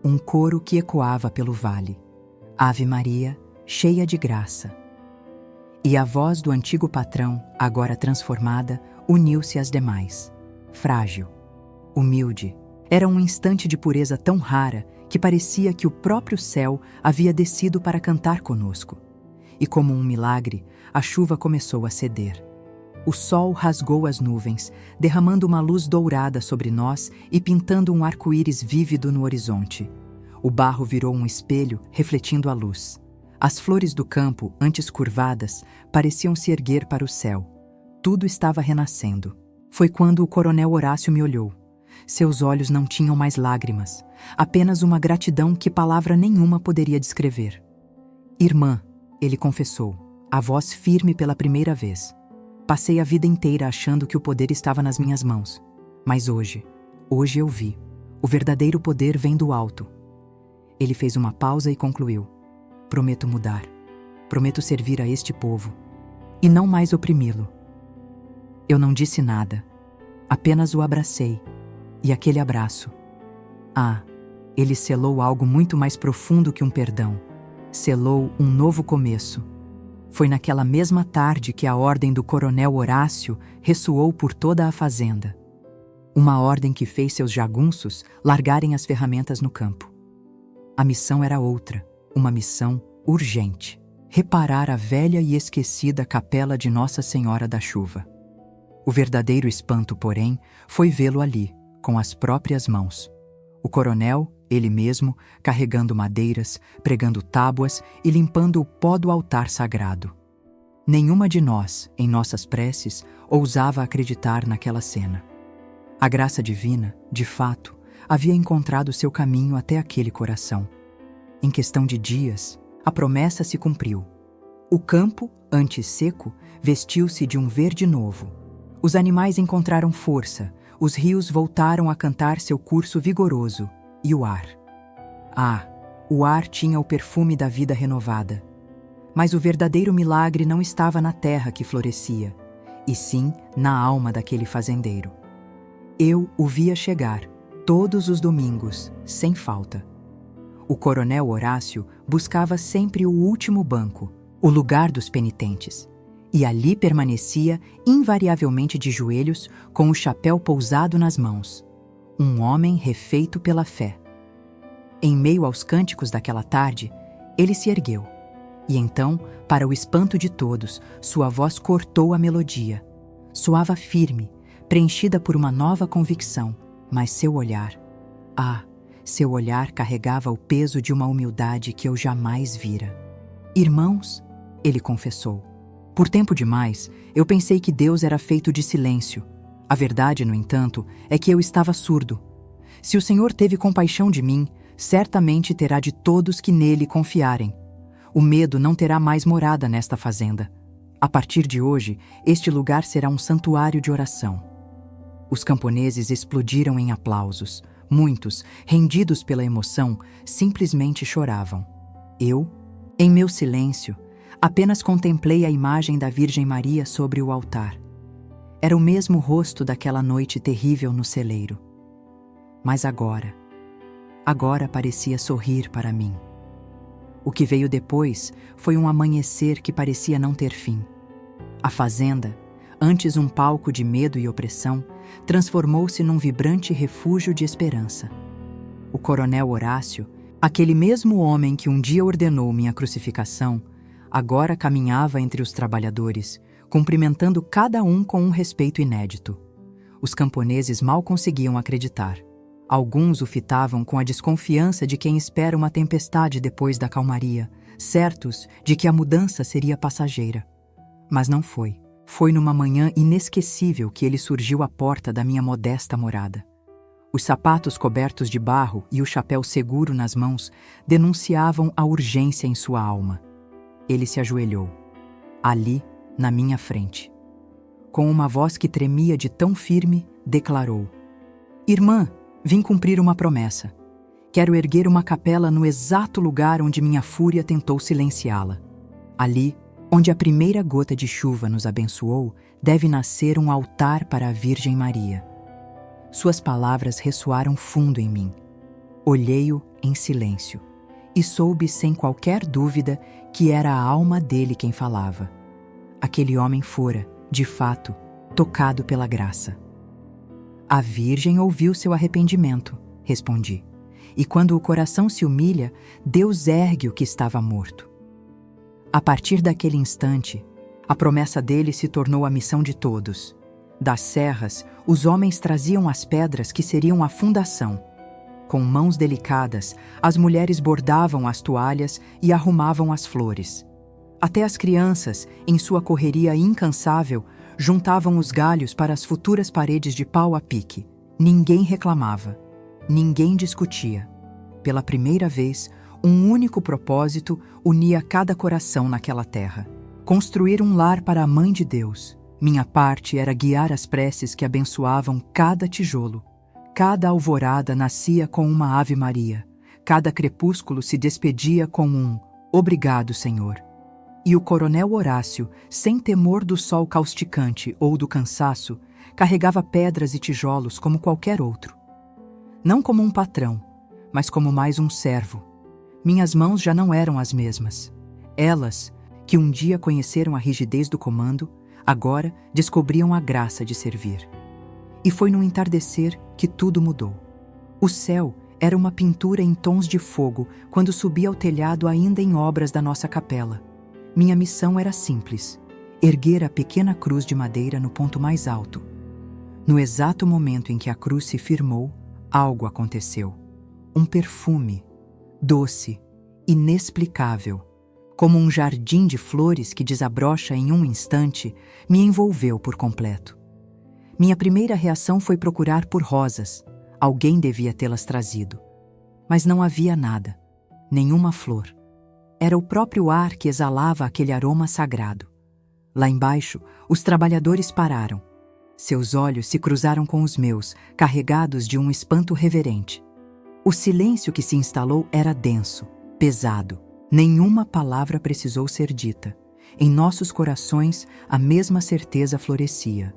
um coro que ecoava pelo vale. Ave Maria, cheia de graça. E a voz do antigo patrão, agora transformada, uniu-se às demais. Frágil, humilde, era um instante de pureza tão rara que parecia que o próprio céu havia descido para cantar conosco. E como um milagre, a chuva começou a ceder. O sol rasgou as nuvens, derramando uma luz dourada sobre nós e pintando um arco-íris vívido no horizonte. O barro virou um espelho, refletindo a luz. As flores do campo, antes curvadas, pareciam se erguer para o céu. Tudo estava renascendo. Foi quando o coronel Horácio me olhou. Seus olhos não tinham mais lágrimas, apenas uma gratidão que palavra nenhuma poderia descrever. Irmã, ele confessou, a voz firme pela primeira vez. Passei a vida inteira achando que o poder estava nas minhas mãos. Mas hoje eu vi. O verdadeiro poder vem do alto. Ele fez uma pausa e concluiu. Prometo mudar. Prometo servir a este povo. E não mais oprimi-lo. Eu não disse nada. Apenas o abracei. E aquele abraço. Ele selou algo muito mais profundo que um perdão. Selou um novo começo. Foi naquela mesma tarde que a ordem do coronel Horácio ressoou por toda a fazenda. Uma ordem que fez seus jagunços largarem as ferramentas no campo. A missão era outra, uma missão urgente. Reparar a velha e esquecida capela de Nossa Senhora da Chuva. O verdadeiro espanto, porém, foi vê-lo ali, com as próprias mãos. O coronel, ele mesmo, carregando madeiras, pregando tábuas e limpando o pó do altar sagrado. Nenhuma de nós, em nossas preces, ousava acreditar naquela cena. A graça divina, de fato, havia encontrado seu caminho até aquele coração. Em questão de dias, a promessa se cumpriu. O campo, antes seco, vestiu-se de um verde novo. Os animais encontraram força, os rios voltaram a cantar seu curso vigoroso, e o ar. O ar tinha o perfume da vida renovada. Mas o verdadeiro milagre não estava na terra que florescia, e sim na alma daquele fazendeiro. Eu o via chegar, todos os domingos, sem falta. O coronel Horácio buscava sempre o último banco, o lugar dos penitentes, e ali permanecia invariavelmente de joelhos, com o chapéu pousado nas mãos. Um homem refeito pela fé. Em meio aos cânticos daquela tarde, ele se ergueu. E então, para o espanto de todos, sua voz cortou a melodia. Soava firme, preenchida por uma nova convicção, mas seu olhar... seu olhar carregava o peso de uma humildade que eu jamais vira. Irmãos, ele confessou. Por tempo demais, eu pensei que Deus era feito de silêncio. A verdade, no entanto, é que eu estava surdo. Se o Senhor teve compaixão de mim, certamente terá de todos que nele confiarem. O medo não terá mais morada nesta fazenda. A partir de hoje, este lugar será um santuário de oração. Os camponeses explodiram em aplausos. Muitos, rendidos pela emoção, simplesmente choravam. Eu, em meu silêncio, apenas contemplei a imagem da Virgem Maria sobre o altar. Era o mesmo rosto daquela noite terrível no celeiro. Mas agora parecia sorrir para mim. O que veio depois foi um amanhecer que parecia não ter fim. A fazenda, antes um palco de medo e opressão, transformou-se num vibrante refúgio de esperança. O coronel Horácio, aquele mesmo homem que um dia ordenou minha crucificação, agora caminhava entre os trabalhadores, cumprimentando cada um com um respeito inédito. Os camponeses mal conseguiam acreditar. Alguns o fitavam com a desconfiança de quem espera uma tempestade depois da calmaria, certos de que a mudança seria passageira. Mas não foi. Foi numa manhã inesquecível que ele surgiu à porta da minha modesta morada. Os sapatos cobertos de barro e o chapéu seguro nas mãos denunciavam a urgência em sua alma. Ele se ajoelhou, ali, na minha frente. Com uma voz que tremia de tão firme, declarou: Irmã, vim cumprir uma promessa. Quero erguer uma capela no exato lugar onde minha fúria tentou silenciá-la. Ali, onde a primeira gota de chuva nos abençoou, deve nascer um altar para a Virgem Maria. Suas palavras ressoaram fundo em mim. Olhei-o em silêncio e soube sem qualquer dúvida que era a alma dele quem falava. Aquele homem fora, de fato, tocado pela graça. A Virgem ouviu seu arrependimento, respondi. E quando o coração se humilha, Deus ergue o que estava morto. A partir daquele instante, a promessa dele se tornou a missão de todos. Das serras, os homens traziam as pedras que seriam a fundação. Com mãos delicadas, as mulheres bordavam as toalhas e arrumavam as flores. Até as crianças, em sua correria incansável, juntavam os galhos para as futuras paredes de pau a pique. Ninguém reclamava. Ninguém discutia. Pela primeira vez, um único propósito unia cada coração naquela terra: construir um lar para a Mãe de Deus. Minha parte era guiar as preces que abençoavam cada tijolo. Cada alvorada nascia com uma Ave Maria. Cada crepúsculo se despedia com um Obrigado, Senhor. E o coronel Horácio, sem temor do sol causticante ou do cansaço, carregava pedras e tijolos como qualquer outro. Não como um patrão, mas como mais um servo. Minhas mãos já não eram as mesmas. Elas, que um dia conheceram a rigidez do comando, agora descobriam a graça de servir. E foi no entardecer que tudo mudou. O céu era uma pintura em tons de fogo quando subi ao telhado ainda em obras da nossa capela. Minha missão era simples: erguer a pequena cruz de madeira no ponto mais alto. No exato momento em que a cruz se firmou, algo aconteceu. Um perfume, doce, inexplicável, como um jardim de flores que desabrocha em um instante, me envolveu por completo. Minha primeira reação foi procurar por rosas. Alguém devia tê-las trazido. Mas não havia nada, nenhuma flor. Era o próprio ar que exalava aquele aroma sagrado. Lá embaixo, os trabalhadores pararam. Seus olhos se cruzaram com os meus, carregados de um espanto reverente. O silêncio que se instalou era denso, pesado. Nenhuma palavra precisou ser dita. Em nossos corações, a mesma certeza florescia.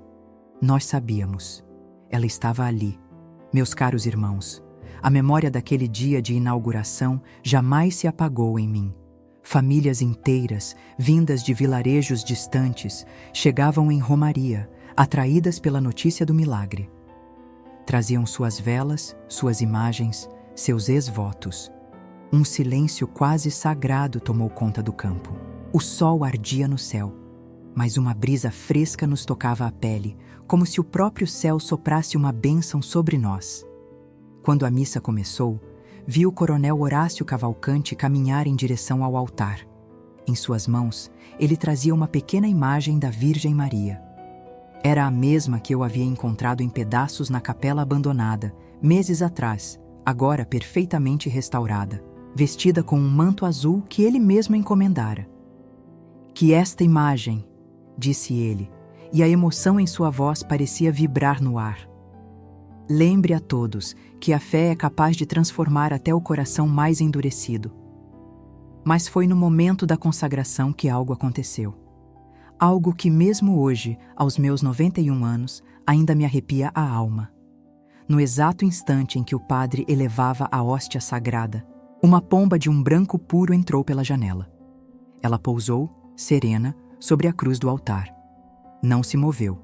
Nós sabíamos. Ela estava ali. Meus caros irmãos, a memória daquele dia de inauguração jamais se apagou em mim. Famílias inteiras, vindas de vilarejos distantes, chegavam em romaria, atraídas pela notícia do milagre. Traziam suas velas, suas imagens, seus ex-votos. Um silêncio quase sagrado tomou conta do campo. O sol ardia no céu, mas uma brisa fresca nos tocava a pele, como se o próprio céu soprasse uma bênção sobre nós. Quando a missa começou, vi o coronel Horácio Cavalcante caminhar em direção ao altar. Em suas mãos, ele trazia uma pequena imagem da Virgem Maria. Era a mesma que eu havia encontrado em pedaços na capela abandonada, meses atrás, agora perfeitamente restaurada, vestida com um manto azul que ele mesmo encomendara. Que esta imagem, disse ele, e a emoção em sua voz parecia vibrar no ar. Lembre a todos que a fé é capaz de transformar até o coração mais endurecido. Mas foi no momento da consagração que algo aconteceu. Algo que mesmo hoje, aos meus 91 anos, ainda me arrepia a alma. No exato instante em que o padre elevava a hóstia sagrada, uma pomba de um branco puro entrou pela janela. Ela pousou, serena, sobre a cruz do altar. Não se moveu,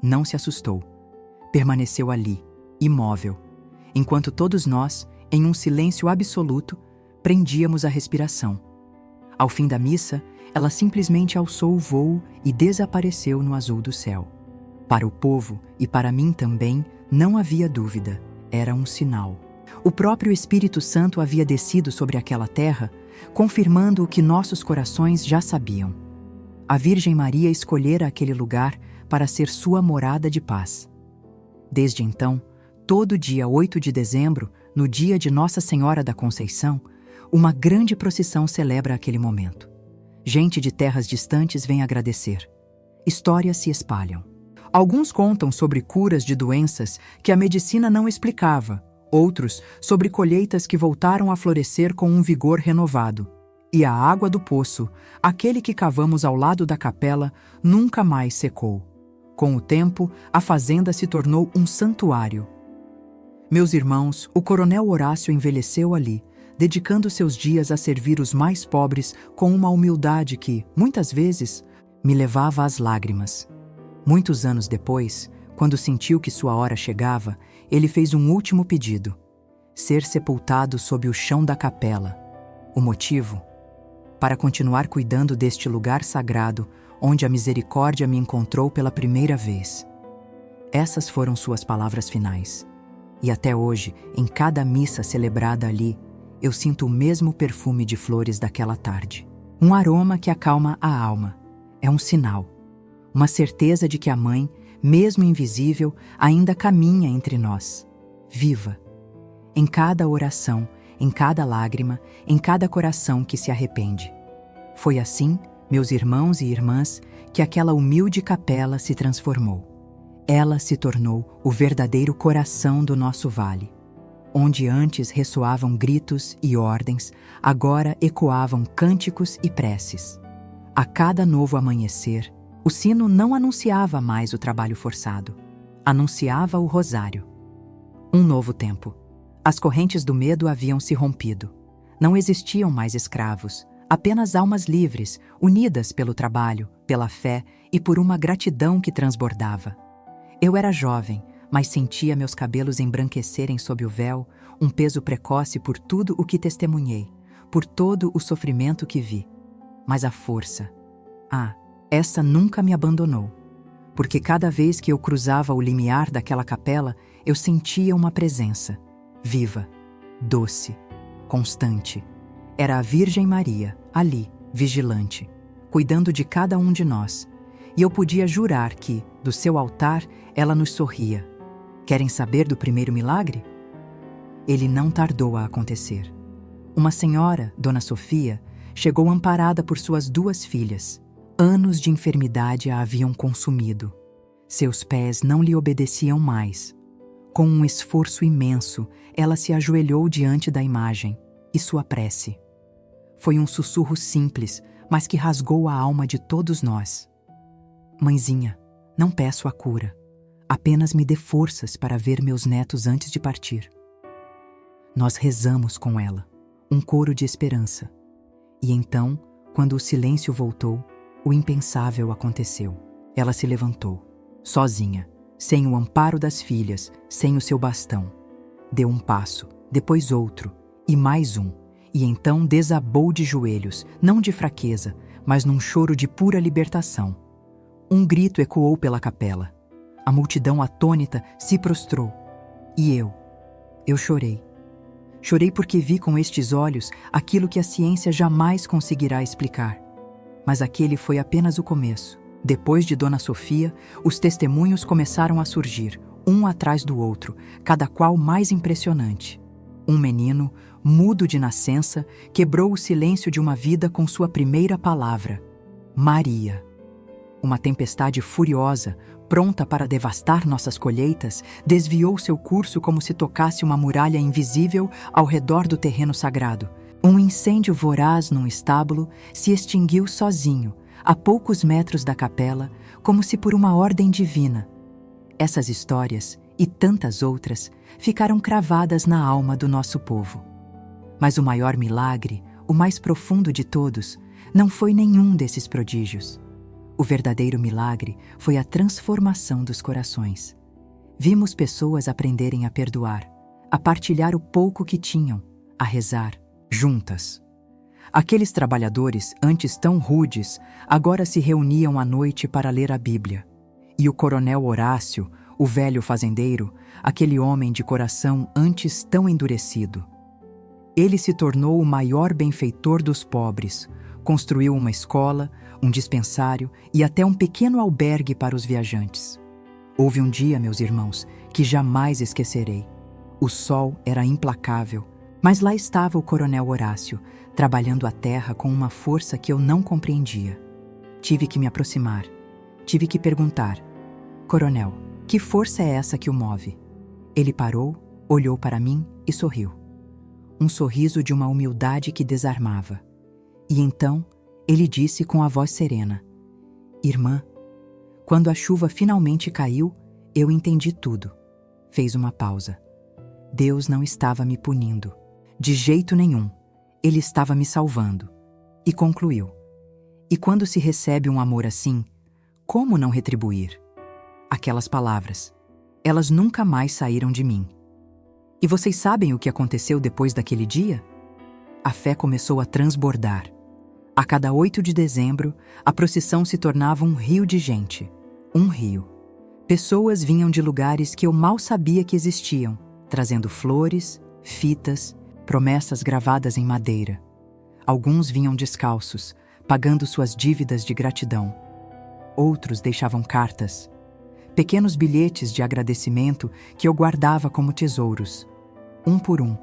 não se assustou. Permaneceu ali, imóvel, enquanto todos nós, em um silêncio absoluto, prendíamos a respiração. Ao fim da missa, ela simplesmente alçou o vôo e desapareceu no azul do céu. Para o povo, e para mim também, não havia dúvida. era um sinal. O próprio Espírito Santo havia descido sobre aquela terra, confirmando o que nossos corações já sabiam. A Virgem Maria escolhera aquele lugar para ser sua morada de paz. Desde então, todo dia 8 de dezembro, no dia de Nossa Senhora da Conceição, uma grande procissão celebra aquele momento. Gente de terras distantes vem agradecer. Histórias se espalham. Alguns contam sobre curas de doenças que a medicina não explicava, outros sobre colheitas que voltaram a florescer com um vigor renovado. E a água do poço, aquele que cavamos ao lado da capela, nunca mais secou. Com o tempo, a fazenda se tornou um santuário. Meus irmãos, o coronel Horácio envelheceu ali, dedicando seus dias a servir os mais pobres com uma humildade que, muitas vezes, me levava às lágrimas. Muitos anos depois, quando sentiu que sua hora chegava, ele fez um último pedido: ser sepultado sob o chão da capela. O motivo? Para continuar cuidando deste lugar sagrado, onde a misericórdia me encontrou pela primeira vez. Essas foram suas palavras finais. E até hoje, em cada missa celebrada ali, eu sinto o mesmo perfume de flores daquela tarde. Um aroma que acalma a alma. É um sinal. Uma certeza de que a Mãe, mesmo invisível, ainda caminha entre nós, viva. Em cada oração, em cada lágrima, em cada coração que se arrepende. Foi assim, meus irmãos e irmãs, que aquela humilde capela se transformou. Ela se tornou o verdadeiro coração do nosso vale. Onde antes ressoavam gritos e ordens, agora ecoavam cânticos e preces. A cada novo amanhecer, o sino não anunciava mais o trabalho forçado, anunciava o rosário. Um novo tempo. As correntes do medo haviam se rompido. Não existiam mais escravos, apenas almas livres, unidas pelo trabalho, pela fé e por uma gratidão que transbordava. Eu era jovem, mas sentia meus cabelos embranquecerem sob o véu, um peso precoce por tudo o que testemunhei, por todo o sofrimento que vi. Mas a força, essa nunca me abandonou, porque cada vez que eu cruzava o limiar daquela capela, eu sentia uma presença, viva, doce, constante. Era a Virgem Maria, ali, vigilante, cuidando de cada um de nós, e eu podia jurar que, do seu altar, ela nos sorria. Querem saber do primeiro milagre? Ele não tardou a acontecer. Uma senhora, Dona Sofia, chegou amparada por suas 2 filhas. Anos de enfermidade a haviam consumido. Seus pés não lhe obedeciam mais. Com um esforço imenso, ela se ajoelhou diante da imagem e sua prece. Foi um sussurro simples, mas que rasgou a alma de todos nós. Mãezinha, não peço a cura. Apenas me dê forças para ver meus netos antes de partir. Nós rezamos com ela, um coro de esperança. E então, quando o silêncio voltou, o impensável aconteceu. Ela se levantou, sozinha, sem o amparo das filhas, sem o seu bastão. Deu um passo, depois outro, e mais um, e então desabou de joelhos, não de fraqueza, mas num choro de pura libertação. Um grito ecoou pela capela. A multidão atônita se prostrou. E eu chorei. Chorei porque vi com estes olhos aquilo que a ciência jamais conseguirá explicar. Mas aquele foi apenas o começo. Depois de Dona Sofia, os testemunhos começaram a surgir, um atrás do outro, cada qual mais impressionante. Um menino, mudo de nascença, quebrou o silêncio de uma vida com sua primeira palavra: Maria. Uma tempestade furiosa, pronta para devastar nossas colheitas, desviou seu curso como se tocasse uma muralha invisível ao redor do terreno sagrado. Um incêndio voraz num estábulo se extinguiu sozinho, a poucos metros da capela, como se por uma ordem divina. Essas histórias, e tantas outras, ficaram cravadas na alma do nosso povo. Mas o maior milagre, o mais profundo de todos, não foi nenhum desses prodígios. O verdadeiro milagre foi a transformação dos corações. Vimos pessoas aprenderem a perdoar, a partilhar o pouco que tinham, a rezar, juntas. Aqueles trabalhadores, antes tão rudes, agora se reuniam à noite para ler a Bíblia. E o coronel Horácio, o velho fazendeiro, aquele homem de coração antes tão endurecido. Ele se tornou o maior benfeitor dos pobres, construiu uma escola, um dispensário e até um pequeno albergue para os viajantes. Houve um dia, meus irmãos, que jamais esquecerei. O sol era implacável, mas lá estava o coronel Horácio, trabalhando a terra com uma força que eu não compreendia. Tive que me aproximar, tive que perguntar: Coronel, que força é essa que o move? Ele parou, olhou para mim e sorriu. Um sorriso de uma humildade que desarmava. E então, ele disse com a voz serena: Irmã, quando a chuva finalmente caiu, eu entendi tudo. Fez uma pausa. Deus não estava me punindo. De jeito nenhum. Ele estava me salvando. E concluiu: E quando se recebe um amor assim, como não retribuir? Aquelas palavras, elas nunca mais saíram de mim. E vocês sabem o que aconteceu depois daquele dia? A fé começou a transbordar. A cada 8 de dezembro, a procissão se tornava um rio de gente. Um rio. Pessoas vinham de lugares que eu mal sabia que existiam, trazendo flores, fitas, promessas gravadas em madeira. Alguns vinham descalços, pagando suas dívidas de gratidão. Outros deixavam cartas, pequenos bilhetes de agradecimento que eu guardava como tesouros, um por um,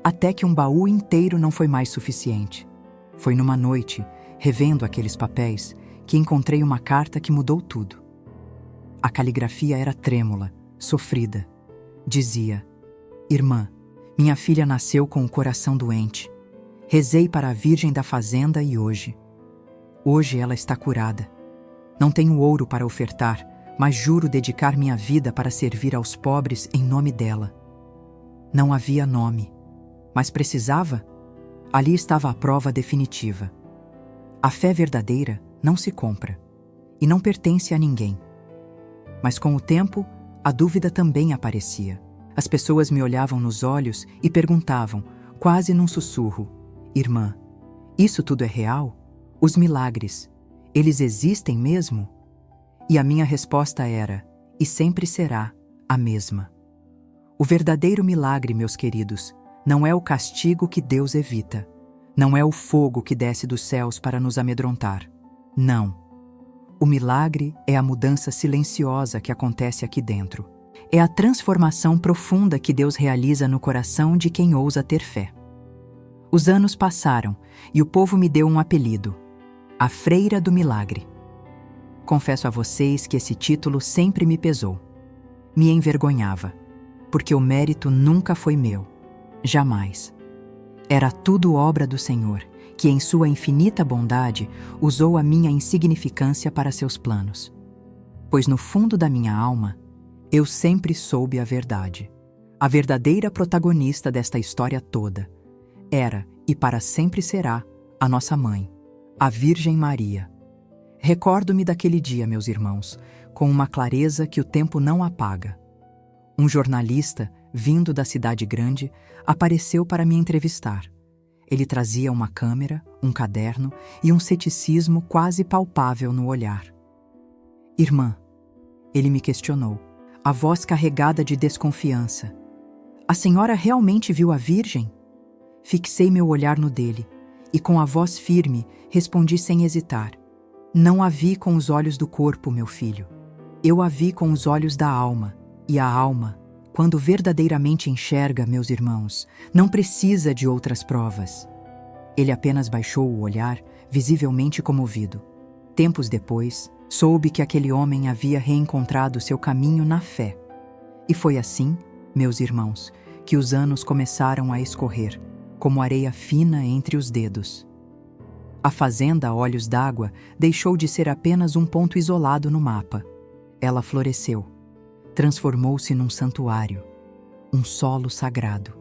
até que um baú inteiro não foi mais suficiente. Foi numa noite, revendo aqueles papéis, que encontrei uma carta que mudou tudo. A caligrafia era trêmula, sofrida. Dizia: Irmã, minha filha nasceu com o coração doente. Rezei para a Virgem da Fazenda e hoje ela está curada. Não tenho ouro para ofertar, mas juro dedicar minha vida para servir aos pobres em nome dela. Não havia nome, mas precisava? Ali estava a prova definitiva. A fé verdadeira não se compra e não pertence a ninguém. Mas com o tempo, a dúvida também aparecia. As pessoas me olhavam nos olhos e perguntavam, quase num sussurro: Irmã, isso tudo é real? Os milagres, eles existem mesmo? E a minha resposta era, e sempre será, a mesma. O verdadeiro milagre, meus queridos, não é o castigo que Deus evita. Não é o fogo que desce dos céus para nos amedrontar. Não. O milagre é a mudança silenciosa que acontece aqui dentro. É a transformação profunda que Deus realiza no coração de quem ousa ter fé. Os anos passaram e o povo me deu um apelido: a Freira do Milagre. Confesso a vocês que esse título sempre me pesou. Me envergonhava, porque o mérito nunca foi meu. Jamais. Era tudo obra do Senhor, que em sua infinita bondade usou a minha insignificância para seus planos. Pois no fundo da minha alma, eu sempre soube a verdade. A verdadeira protagonista desta história toda era, e para sempre será, a nossa mãe, a Virgem Maria. Recordo-me daquele dia, meus irmãos, com uma clareza que o tempo não apaga. Um jornalista, vindo da cidade grande, apareceu para me entrevistar. Ele trazia uma câmera, um caderno e um ceticismo quase palpável no olhar. Irmã, ele me questionou, a voz carregada de desconfiança. A senhora realmente viu a Virgem? Fixei meu olhar no dele e, com a voz firme, respondi sem hesitar. Não a vi com os olhos do corpo, meu filho. Eu a vi com os olhos da alma, e a alma, quando verdadeiramente enxerga, meus irmãos, não precisa de outras provas. Ele apenas baixou o olhar, visivelmente comovido. Tempos depois, soube que aquele homem havia reencontrado seu caminho na fé. E foi assim, meus irmãos, que os anos começaram a escorrer, como areia fina entre os dedos. A fazenda Olhos d'Água deixou de ser apenas um ponto isolado no mapa. Ela floresceu. Transformou-se num santuário, um solo sagrado.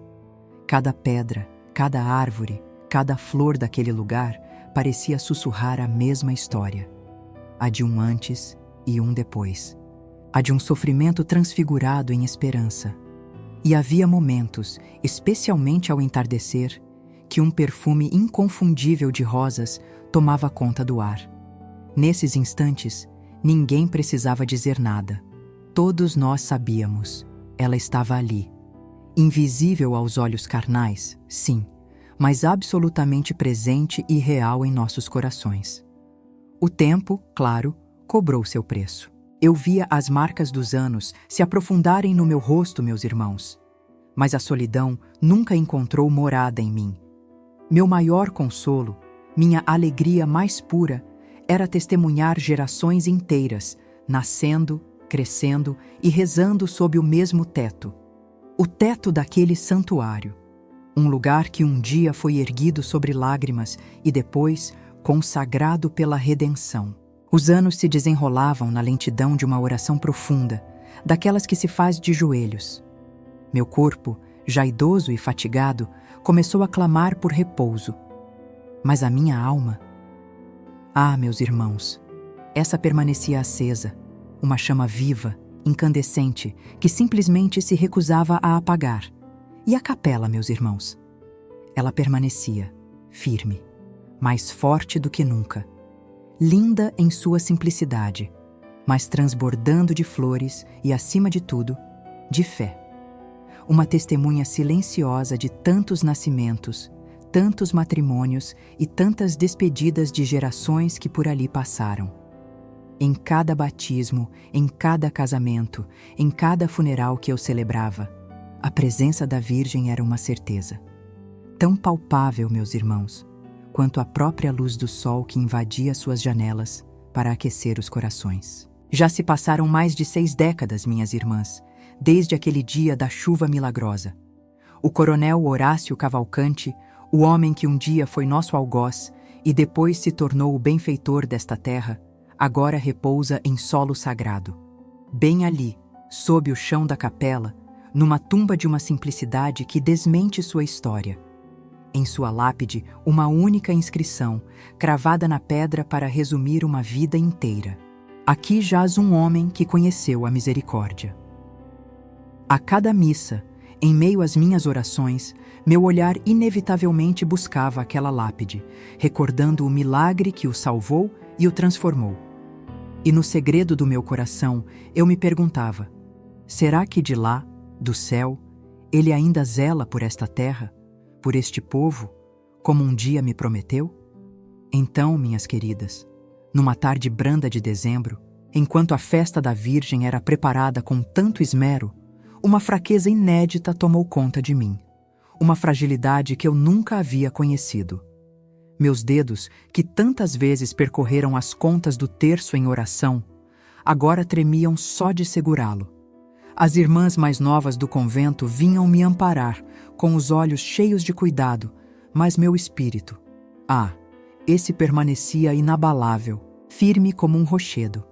Cada pedra, cada árvore, cada flor daquele lugar parecia sussurrar a mesma história. A de um antes e um depois. A de um sofrimento transfigurado em esperança. E havia momentos, especialmente ao entardecer, que um perfume inconfundível de rosas tomava conta do ar. Nesses instantes, ninguém precisava dizer nada. Todos nós sabíamos, ela estava ali. Invisível aos olhos carnais, sim, mas absolutamente presente e real em nossos corações. O tempo, claro, cobrou seu preço. Eu via as marcas dos anos se aprofundarem no meu rosto, meus irmãos. Mas a solidão nunca encontrou morada em mim. Meu maior consolo, minha alegria mais pura, era testemunhar gerações inteiras, nascendo, crescendo e rezando sob o mesmo teto. O teto daquele santuário. Um lugar que um dia foi erguido sobre lágrimas e depois consagrado pela redenção. Os anos se desenrolavam na lentidão de uma oração profunda, daquelas que se faz de joelhos. Meu corpo, já idoso e fatigado, começou a clamar por repouso. Mas a minha alma... Ah, meus irmãos, essa permanecia acesa, uma chama viva, incandescente, que simplesmente se recusava a apagar. E a capela, meus irmãos? Ela permanecia, firme, mais forte do que nunca, linda em sua simplicidade, mas transbordando de flores e, acima de tudo, de fé. Uma testemunha silenciosa de tantos nascimentos, tantos matrimônios e tantas despedidas de gerações que por ali passaram. Em cada batismo, em cada casamento, em cada funeral que eu celebrava, a presença da Virgem era uma certeza. Tão palpável, meus irmãos, quanto a própria luz do sol que invadia suas janelas para aquecer os corações. Já se passaram mais de 6 décadas, minhas irmãs, desde aquele dia da chuva milagrosa. O coronel Horácio Cavalcante, o homem que um dia foi nosso algoz e depois se tornou o benfeitor desta terra, agora repousa em solo sagrado. Bem ali, sob o chão da capela, numa tumba de uma simplicidade que desmente sua história. Em sua lápide, uma única inscrição, cravada na pedra para resumir uma vida inteira. Aqui jaz um homem que conheceu a misericórdia. A cada missa, em meio às minhas orações, meu olhar inevitavelmente buscava aquela lápide, recordando o milagre que o salvou e o transformou. E no segredo do meu coração, eu me perguntava: será que de lá, do céu, ele ainda zela por esta terra, por este povo, como um dia me prometeu? Então, minhas queridas, numa tarde branda de dezembro, enquanto a festa da Virgem era preparada com tanto esmero, uma fraqueza inédita tomou conta de mim, uma fragilidade que eu nunca havia conhecido. Meus dedos, que tantas vezes percorreram as contas do terço em oração, agora tremiam só de segurá-lo. As irmãs mais novas do convento vinham me amparar, com os olhos cheios de cuidado, mas meu espírito, esse permanecia inabalável, firme como um rochedo.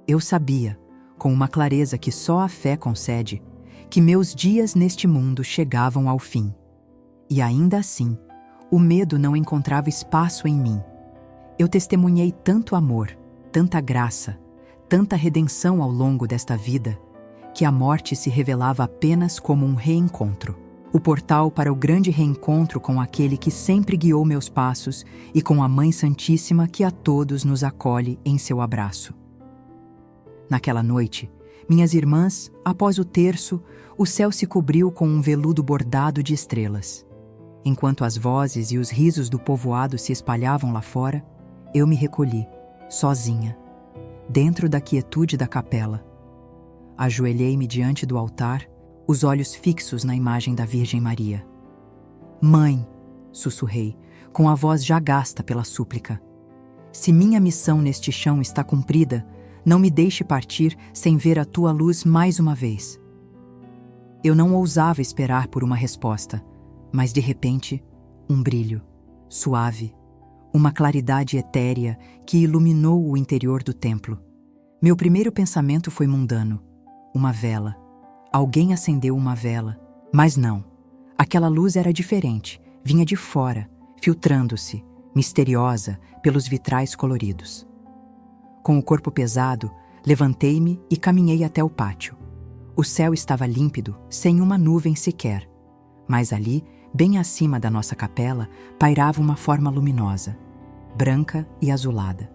Eu sabia, com uma clareza que só a fé concede, que meus dias neste mundo chegavam ao fim. E ainda assim, o medo não encontrava espaço em mim. Eu testemunhei tanto amor, tanta graça, tanta redenção ao longo desta vida, que a morte se revelava apenas como um reencontro. O portal para o grande reencontro com aquele que sempre guiou meus passos e com a Mãe Santíssima que a todos nos acolhe em seu abraço. Naquela noite, minhas irmãs, após o terço, o céu se cobriu com um veludo bordado de estrelas. Enquanto as vozes e os risos do povoado se espalhavam lá fora, eu me recolhi, sozinha, dentro da quietude da capela. Ajoelhei-me diante do altar, os olhos fixos na imagem da Virgem Maria. Mãe, sussurrei, com a voz já gasta pela súplica, se minha missão neste chão está cumprida, não me deixe partir sem ver a tua luz mais uma vez. Eu não ousava esperar por uma resposta, mas de repente, um brilho, suave, uma claridade etérea que iluminou o interior do templo. Meu primeiro pensamento foi mundano. Uma vela. Alguém acendeu uma vela. Mas não. Aquela luz era diferente, vinha de fora, filtrando-se, misteriosa, pelos vitrais coloridos. Com o corpo pesado, levantei-me e caminhei até o pátio. O céu estava límpido, sem uma nuvem sequer. Mas ali, bem acima da nossa capela, pairava uma forma luminosa, branca e azulada.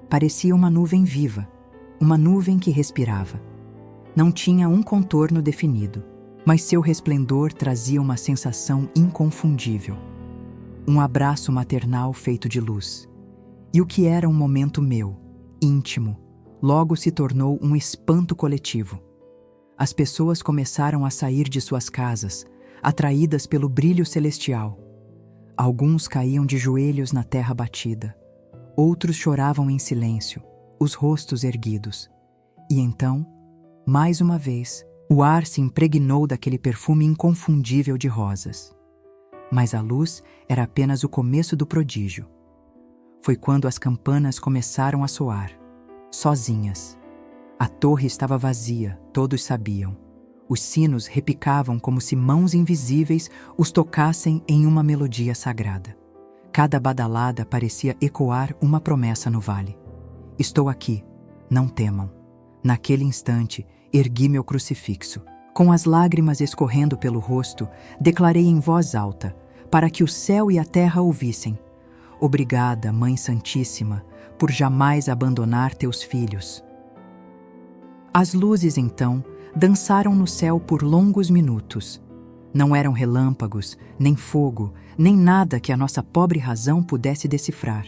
Parecia uma nuvem viva, uma nuvem que respirava. Não tinha um contorno definido, mas seu resplendor trazia uma sensação inconfundível. Um abraço maternal feito de luz. E o que era um momento meu, íntimo, logo se tornou um espanto coletivo. As pessoas começaram a sair de suas casas, atraídas pelo brilho celestial. Alguns caíam de joelhos na terra batida. Outros choravam em silêncio, os rostos erguidos. E então, mais uma vez, o ar se impregnou daquele perfume inconfundível de rosas. Mas a luz era apenas o começo do prodígio. Foi quando as campanas começaram a soar, sozinhas. A torre estava vazia, todos sabiam. Os sinos repicavam como se mãos invisíveis os tocassem em uma melodia sagrada. Cada badalada parecia ecoar uma promessa no vale. Estou aqui, não temam. Naquele instante, ergui meu crucifixo. Com as lágrimas escorrendo pelo rosto, declarei em voz alta, para que o céu e a terra ouvissem: obrigada, Mãe Santíssima, por jamais abandonar teus filhos. As luzes, então, dançaram no céu por longos minutos. Não eram relâmpagos, nem fogo, nem nada que a nossa pobre razão pudesse decifrar.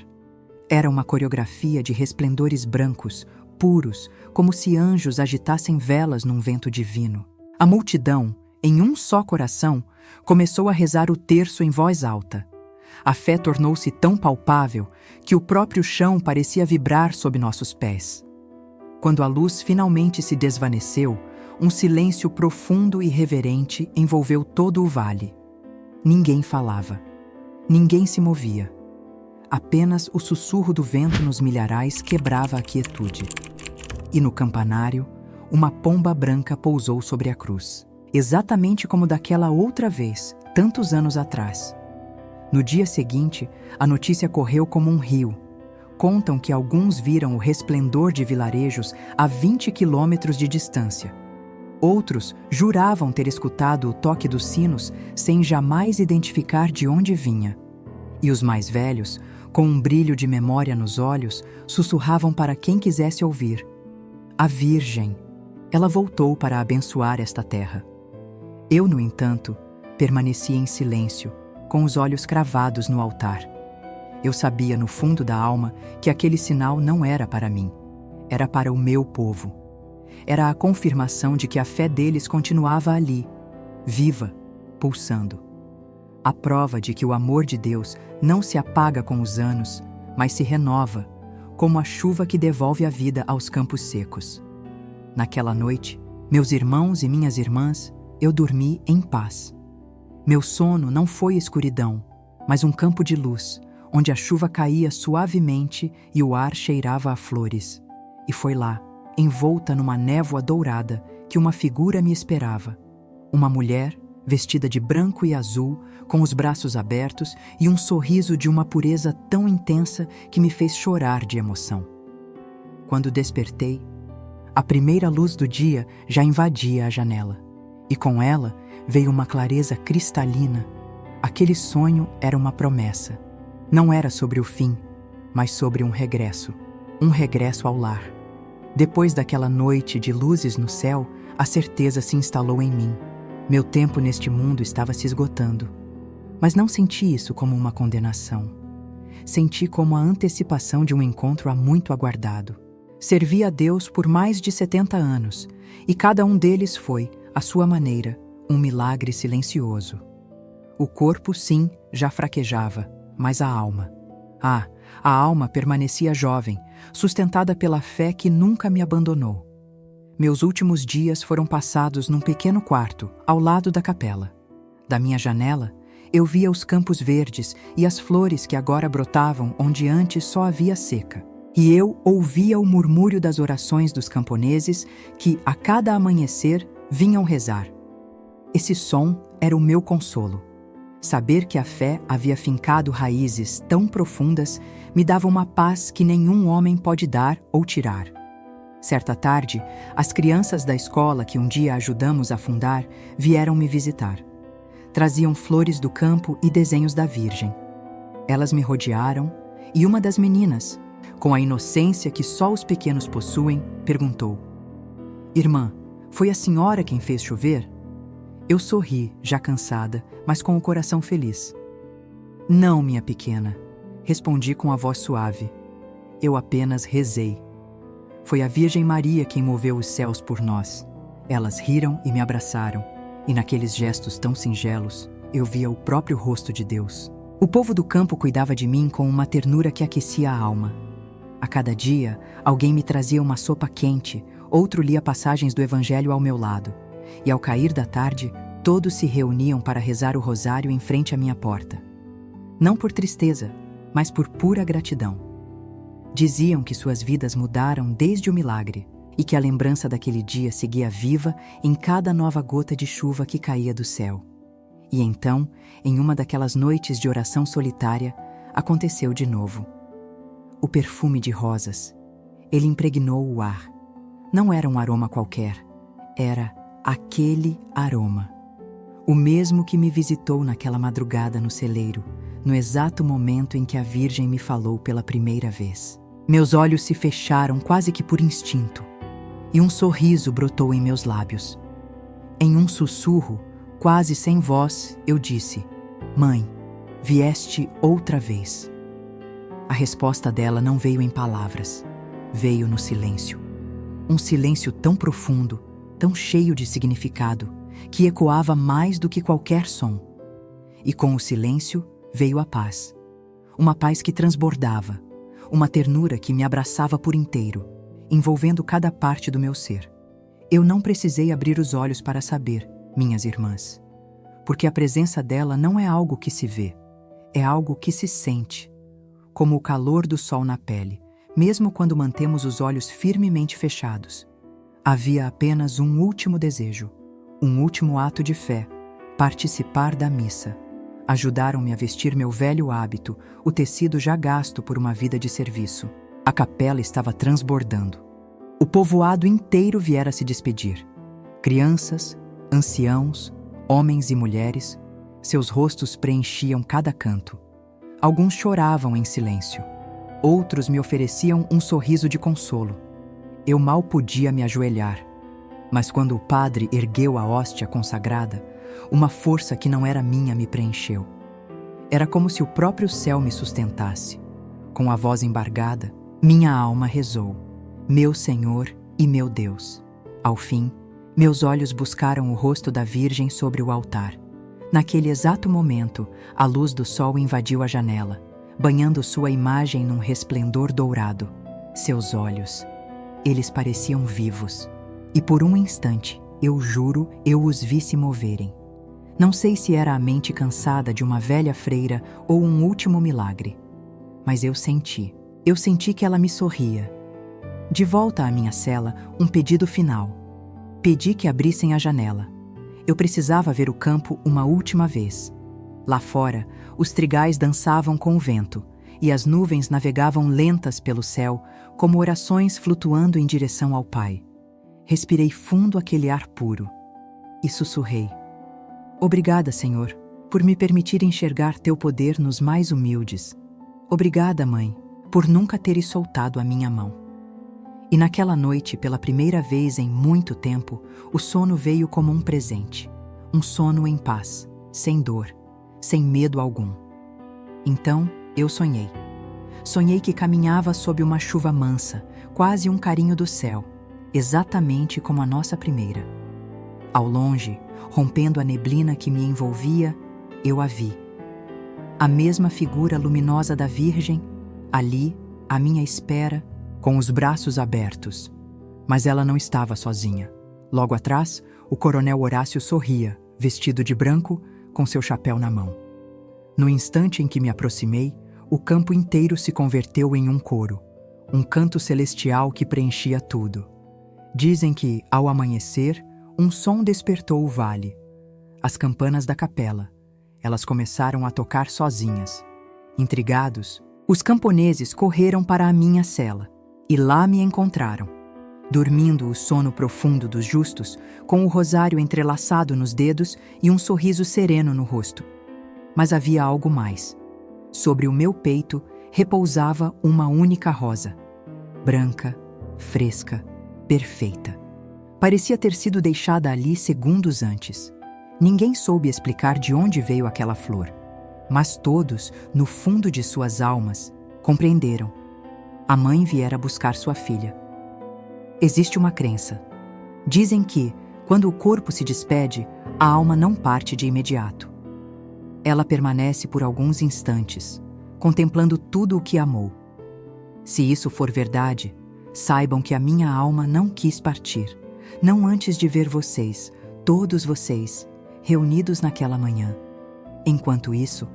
Era uma coreografia de resplendores brancos, puros, como se anjos agitassem velas num vento divino. A multidão, em um só coração, começou a rezar o terço em voz alta. A fé tornou-se tão palpável que o próprio chão parecia vibrar sob nossos pés. Quando a luz finalmente se desvaneceu, um silêncio profundo e reverente envolveu todo o vale. Ninguém falava. Ninguém se movia. Apenas o sussurro do vento nos milharais quebrava a quietude. E no campanário, uma pomba branca pousou sobre a cruz, exatamente como daquela outra vez, tantos anos atrás. No dia seguinte, a notícia correu como um rio. Contam que alguns viram o resplendor de vilarejos a 20 quilômetros de distância. Outros juravam ter escutado o toque dos sinos sem jamais identificar de onde vinha. E os mais velhos, com um brilho de memória nos olhos, sussurravam para quem quisesse ouvir: a Virgem, ela voltou para abençoar esta terra. Eu, no entanto, permaneci em silêncio, com os olhos cravados no altar. Eu sabia no fundo da alma que aquele sinal não era para mim, era para o meu povo. Era a confirmação de que a fé deles continuava ali, viva, pulsando. A prova de que o amor de Deus não se apaga com os anos, mas se renova, como a chuva que devolve a vida aos campos secos. Naquela noite, meus irmãos e minhas irmãs, eu dormi em paz. Meu sono não foi escuridão, mas um campo de luz, onde a chuva caía suavemente e o ar cheirava a flores. E foi lá, envolta numa névoa dourada, que uma figura me esperava. Uma mulher, vestida de branco e azul, com os braços abertos e um sorriso de uma pureza tão intensa que me fez chorar de emoção. Quando despertei, a primeira luz do dia já invadia a janela, e com ela veio uma clareza cristalina. Aquele sonho era uma promessa. Não era sobre o fim, mas sobre um regresso ao lar. Depois daquela noite de luzes no céu, a certeza se instalou em mim. Meu tempo neste mundo estava se esgotando. Mas não senti isso como uma condenação. Senti como a antecipação de um encontro há muito aguardado. Servi a Deus por mais de 70 anos, e cada um deles foi, à sua maneira, um milagre silencioso. O corpo, sim, já fraquejava, mas a alma... a alma permanecia jovem, sustentada pela fé que nunca me abandonou. Meus últimos dias foram passados num pequeno quarto, ao lado da capela. Da minha janela, eu via os campos verdes e as flores que agora brotavam onde antes só havia seca. E eu ouvia o murmúrio das orações dos camponeses que, a cada amanhecer, vinham rezar. Esse som era o meu consolo. Saber que a fé havia fincado raízes tão profundas me dava uma paz que nenhum homem pode dar ou tirar. Certa tarde, as crianças da escola que um dia ajudamos a fundar vieram me visitar. Traziam flores do campo e desenhos da Virgem. Elas me rodearam e uma das meninas, com a inocência que só os pequenos possuem, perguntou: Irmã, Foi a senhora quem fez chover? Eu sorri, já cansada, mas com o coração feliz. Não, minha pequena, respondi com a voz suave. Eu apenas rezei. Foi a Virgem Maria quem moveu os céus por nós. Elas riram e me abraçaram, e naqueles gestos tão singelos, eu via o próprio rosto de Deus. O povo do campo cuidava de mim com uma ternura que aquecia a alma. A cada dia, alguém me trazia uma sopa quente, outro lia passagens do Evangelho ao meu lado. E ao cair da tarde, todos se reuniam para rezar o rosário em frente à minha porta. Não por tristeza, mas por pura gratidão. Diziam que suas vidas mudaram desde o milagre e que a lembrança daquele dia seguia viva em cada nova gota de chuva que caía do céu. E então, em uma daquelas noites de oração solitária, aconteceu de novo. O perfume de rosas. Ele impregnou o ar. Não era um aroma qualquer. Era aquele aroma. O mesmo que me visitou naquela madrugada no celeiro, no exato momento em que a Virgem me falou pela primeira vez. Meus olhos se fecharam quase que por instinto, e um sorriso brotou em meus lábios. Em um sussurro, quase sem voz, eu disse: Mãe, vieste outra vez. A resposta dela não veio em palavras, veio no silêncio. Um silêncio tão profundo, tão cheio de significado, que ecoava mais do que qualquer som. E com o silêncio veio a paz. Uma paz que transbordava, uma ternura que me abraçava por inteiro, envolvendo cada parte do meu ser. Eu não precisei abrir os olhos para saber, minhas irmãs, porque a presença dela não é algo que se vê, é algo que se sente, como o calor do sol na pele, mesmo quando mantemos os olhos firmemente fechados. Havia apenas um último desejo, um último ato de fé: participar da missa. Ajudaram-me a vestir meu velho hábito, o tecido já gasto por uma vida de serviço. A capela estava transbordando. O povoado inteiro viera se despedir. Crianças, anciãos, homens e mulheres, seus rostos preenchiam cada canto. Alguns choravam em silêncio. Outros me ofereciam um sorriso de consolo. Eu mal podia me ajoelhar. Mas quando o padre ergueu a hóstia consagrada, uma força que não era minha me preencheu. Era como se o próprio céu me sustentasse. Com a voz embargada, minha alma rezou: Meu Senhor e meu Deus. Ao fim, meus olhos buscaram o rosto da Virgem sobre o altar. Naquele exato momento, a luz do sol invadiu a janela, banhando sua imagem num resplendor dourado. Seus olhos, eles pareciam vivos. E por um instante, eu juro, eu os vi se moverem. Não sei se era a mente cansada de uma velha freira ou um último milagre. Mas eu senti que ela me sorria. De volta à minha cela, um pedido final. Pedi que abrissem a janela. Eu precisava ver o campo uma última vez. Lá fora, os trigais dançavam com o vento, e as nuvens navegavam lentas pelo céu, como orações flutuando em direção ao Pai. Respirei fundo aquele ar puro e sussurrei: Obrigada, Senhor, por me permitir enxergar teu poder nos mais humildes. Obrigada, Mãe, por nunca teres soltado a minha mão. E naquela noite, pela primeira vez em muito tempo, o sono veio como um presente. Um sono em paz, sem dor, sem medo algum. Então, eu sonhei. Sonhei que caminhava sob uma chuva mansa, quase um carinho do céu, exatamente como a nossa primeira. Ao longe, rompendo a neblina que me envolvia, eu a vi. A mesma figura luminosa da Virgem, ali, à minha espera, com os braços abertos. Mas ela não estava sozinha. Logo atrás, o coronel Horácio sorria, vestido de branco, com seu chapéu na mão. No instante em que me aproximei, o campo inteiro se converteu em um coro, um canto celestial que preenchia tudo. Dizem que, ao amanhecer, um som despertou o vale. As campanas da capela. Elas começaram a tocar sozinhas. Intrigados, os camponeses correram para a minha cela, e lá me encontraram, dormindo o sono profundo dos justos, com o rosário entrelaçado nos dedos e um sorriso sereno no rosto. Mas havia algo mais. Sobre o meu peito repousava uma única rosa, branca, fresca, perfeita. Parecia ter sido deixada ali segundos antes. Ninguém soube explicar de onde veio aquela flor, mas todos, no fundo de suas almas, compreenderam. A mãe viera buscar sua filha. Existe uma crença. Dizem que, quando o corpo se despede, a alma não parte de imediato. Ela permanece por alguns instantes, contemplando tudo o que amou. Se isso for verdade, saibam que a minha alma não quis partir, não antes de ver vocês, todos vocês, reunidos naquela manhã. Enquanto isso,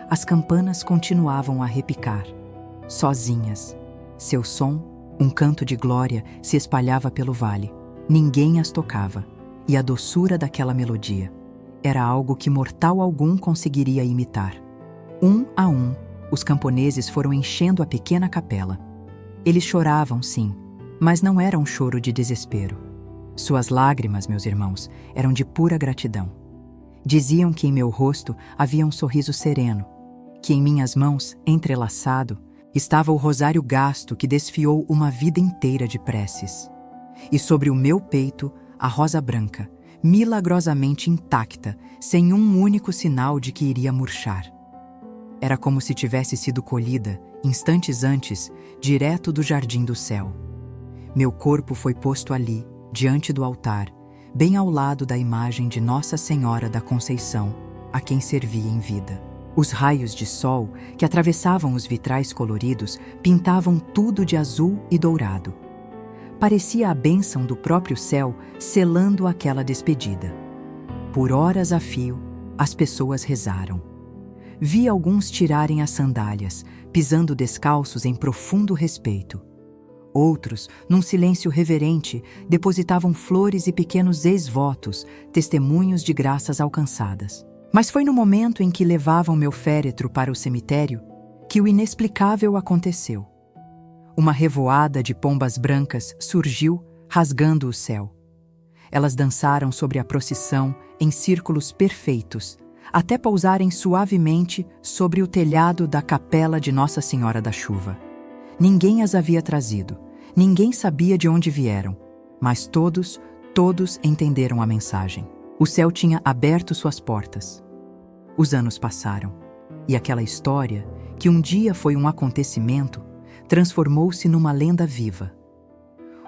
as campanas continuavam a repicar, sozinhas. Seu som, um canto de glória, se espalhava pelo vale. Ninguém as tocava, e a doçura daquela melodia era algo que mortal algum conseguiria imitar. Um a um, os camponeses foram enchendo a pequena capela. Eles choravam, sim, mas não era um choro de desespero. Suas lágrimas, meus irmãos, eram de pura gratidão. Diziam que em meu rosto havia um sorriso sereno, que em minhas mãos, entrelaçado, estava o rosário gasto que desfiou uma vida inteira de preces. E sobre o meu peito, a rosa branca, milagrosamente intacta, sem um único sinal de que iria murchar. Era como se tivesse sido colhida, instantes antes, direto do jardim do céu. Meu corpo foi posto ali, diante do altar, bem ao lado da imagem de Nossa Senhora da Conceição, a quem servia em vida. Os raios de sol que atravessavam os vitrais coloridos pintavam tudo de azul e dourado. Parecia a bênção do próprio céu selando aquela despedida. Por horas a fio, as pessoas rezaram. Vi alguns tirarem as sandálias, pisando descalços em profundo respeito. Outros, num silêncio reverente, depositavam flores e pequenos ex-votos, testemunhos de graças alcançadas. Mas foi no momento em que levavam meu féretro para o cemitério que o inexplicável aconteceu. Uma revoada de pombas brancas surgiu, rasgando o céu. Elas dançaram sobre a procissão em círculos perfeitos, até pousarem suavemente sobre o telhado da capela de Nossa Senhora da Chuva. Ninguém as havia trazido, ninguém sabia de onde vieram, mas todos entenderam a mensagem. O céu tinha aberto suas portas. Os anos passaram, e aquela história, que um dia foi um acontecimento, transformou-se numa lenda viva.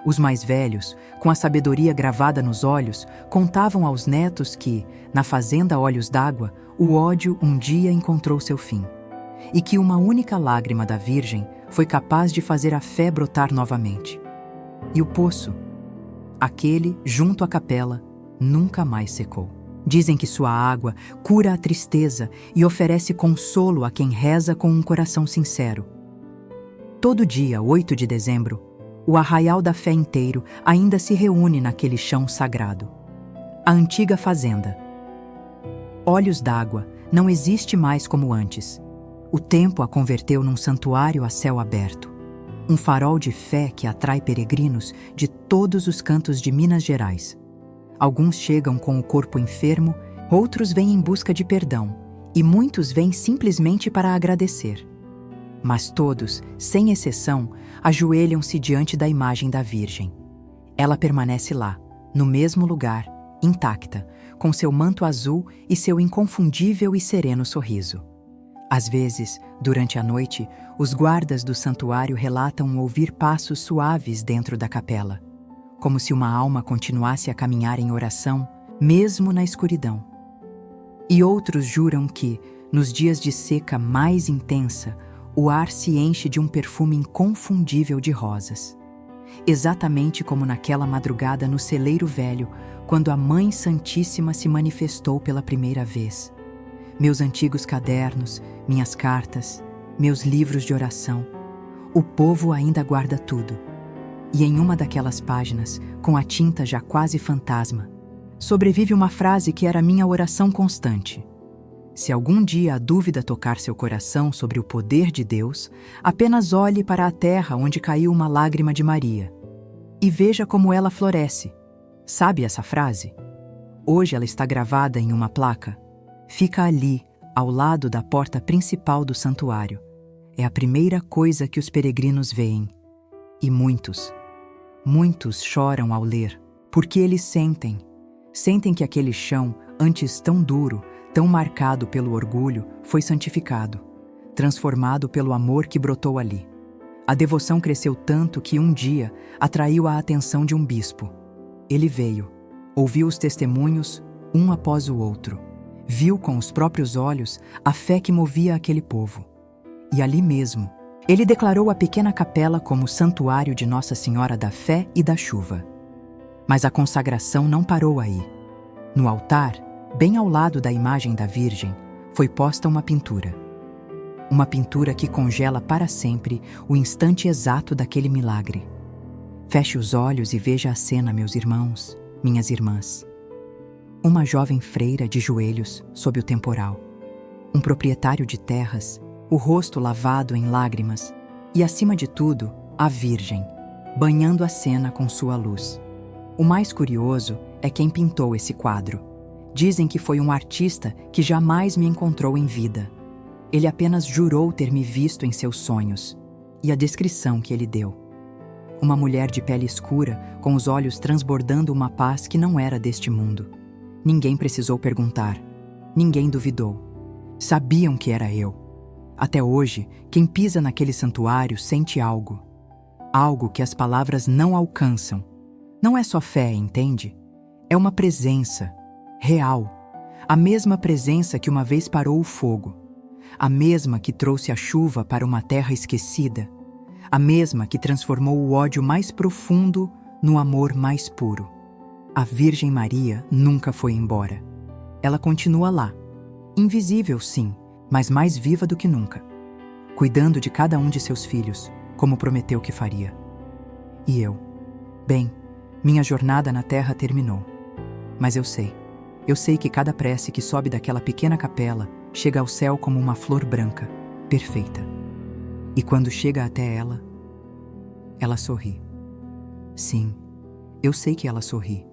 Os mais velhos, com a sabedoria gravada nos olhos, contavam aos netos que, na fazenda Olhos d'Água, o ódio um dia encontrou seu fim, e que uma única lágrima da Virgem foi capaz de fazer a fé brotar novamente. E o poço, aquele junto à capela, nunca mais secou. Dizem que sua água cura a tristeza e oferece consolo a quem reza com um coração sincero. Todo dia, 8 de dezembro, o arraial da fé inteiro ainda se reúne naquele chão sagrado. A antiga fazenda. Olhos d'Água não existe mais como antes. O tempo a converteu num santuário a céu aberto. Um farol de fé que atrai peregrinos de todos os cantos de Minas Gerais. Alguns chegam com o corpo enfermo, outros vêm em busca de perdão, e muitos vêm simplesmente para agradecer. Mas todos, sem exceção, ajoelham-se diante da imagem da Virgem. Ela permanece lá, no mesmo lugar, intacta, com seu manto azul e seu inconfundível e sereno sorriso. Às vezes, durante a noite, os guardas do santuário relatam ouvir passos suaves dentro da capela, como se uma alma continuasse a caminhar em oração, mesmo na escuridão. E outros juram que, nos dias de seca mais intensa, o ar se enche de um perfume inconfundível de rosas. Exatamente como naquela madrugada no celeiro velho, quando a Mãe Santíssima se manifestou pela primeira vez. Meus antigos cadernos, minhas cartas, meus livros de oração. O povo ainda guarda tudo. E em uma daquelas páginas, com a tinta já quase fantasma, sobrevive uma frase que era minha oração constante. Se algum dia a dúvida tocar seu coração sobre o poder de Deus, apenas olhe para a terra onde caiu uma lágrima de Maria e veja como ela floresce. Sabe essa frase? Hoje ela está gravada em uma placa. Fica ali, ao lado da porta principal do santuário. É a primeira coisa que os peregrinos veem. E muitos choram ao ler. Porque eles sentem que aquele chão, antes tão duro, tão marcado pelo orgulho, foi santificado, transformado pelo amor que brotou ali. A devoção cresceu tanto que um dia atraiu a atenção de um bispo. Ele veio, ouviu os testemunhos, um após o outro, viu com os próprios olhos a fé que movia aquele povo. E ali mesmo, ele declarou a pequena capela como santuário de Nossa Senhora da Fé e da Chuva. Mas a consagração não parou aí. No altar, bem ao lado da imagem da Virgem, foi posta uma pintura. Uma pintura que congela para sempre o instante exato daquele milagre. Feche os olhos e veja a cena, meus irmãos, minhas irmãs. Uma jovem freira de joelhos sob o temporal. Um proprietário de terras, o rosto lavado em lágrimas. E, acima de tudo, a Virgem, banhando a cena com sua luz. O mais curioso é quem pintou esse quadro. Dizem que foi um artista que jamais me encontrou em vida. Ele apenas jurou ter me visto em seus sonhos. E a descrição que ele deu. Uma mulher de pele escura, com os olhos transbordando uma paz que não era deste mundo. Ninguém precisou perguntar. Ninguém duvidou. Sabiam que era eu. Até hoje, quem pisa naquele santuário sente algo. Algo que as palavras não alcançam. Não é só fé, entende? É uma presença, real. A mesma presença que uma vez parou o fogo. A mesma que trouxe a chuva para uma terra esquecida. A mesma que transformou o ódio mais profundo no amor mais puro. A Virgem Maria nunca foi embora. Ela continua lá. Invisível, sim, mas mais viva do que nunca. Cuidando de cada um de seus filhos, como prometeu que faria. E eu? Bem, minha jornada na Terra terminou. Mas eu sei que cada prece que sobe daquela pequena capela chega ao céu como uma flor branca, perfeita. E quando chega até ela sorri. Sim, eu sei que ela sorri.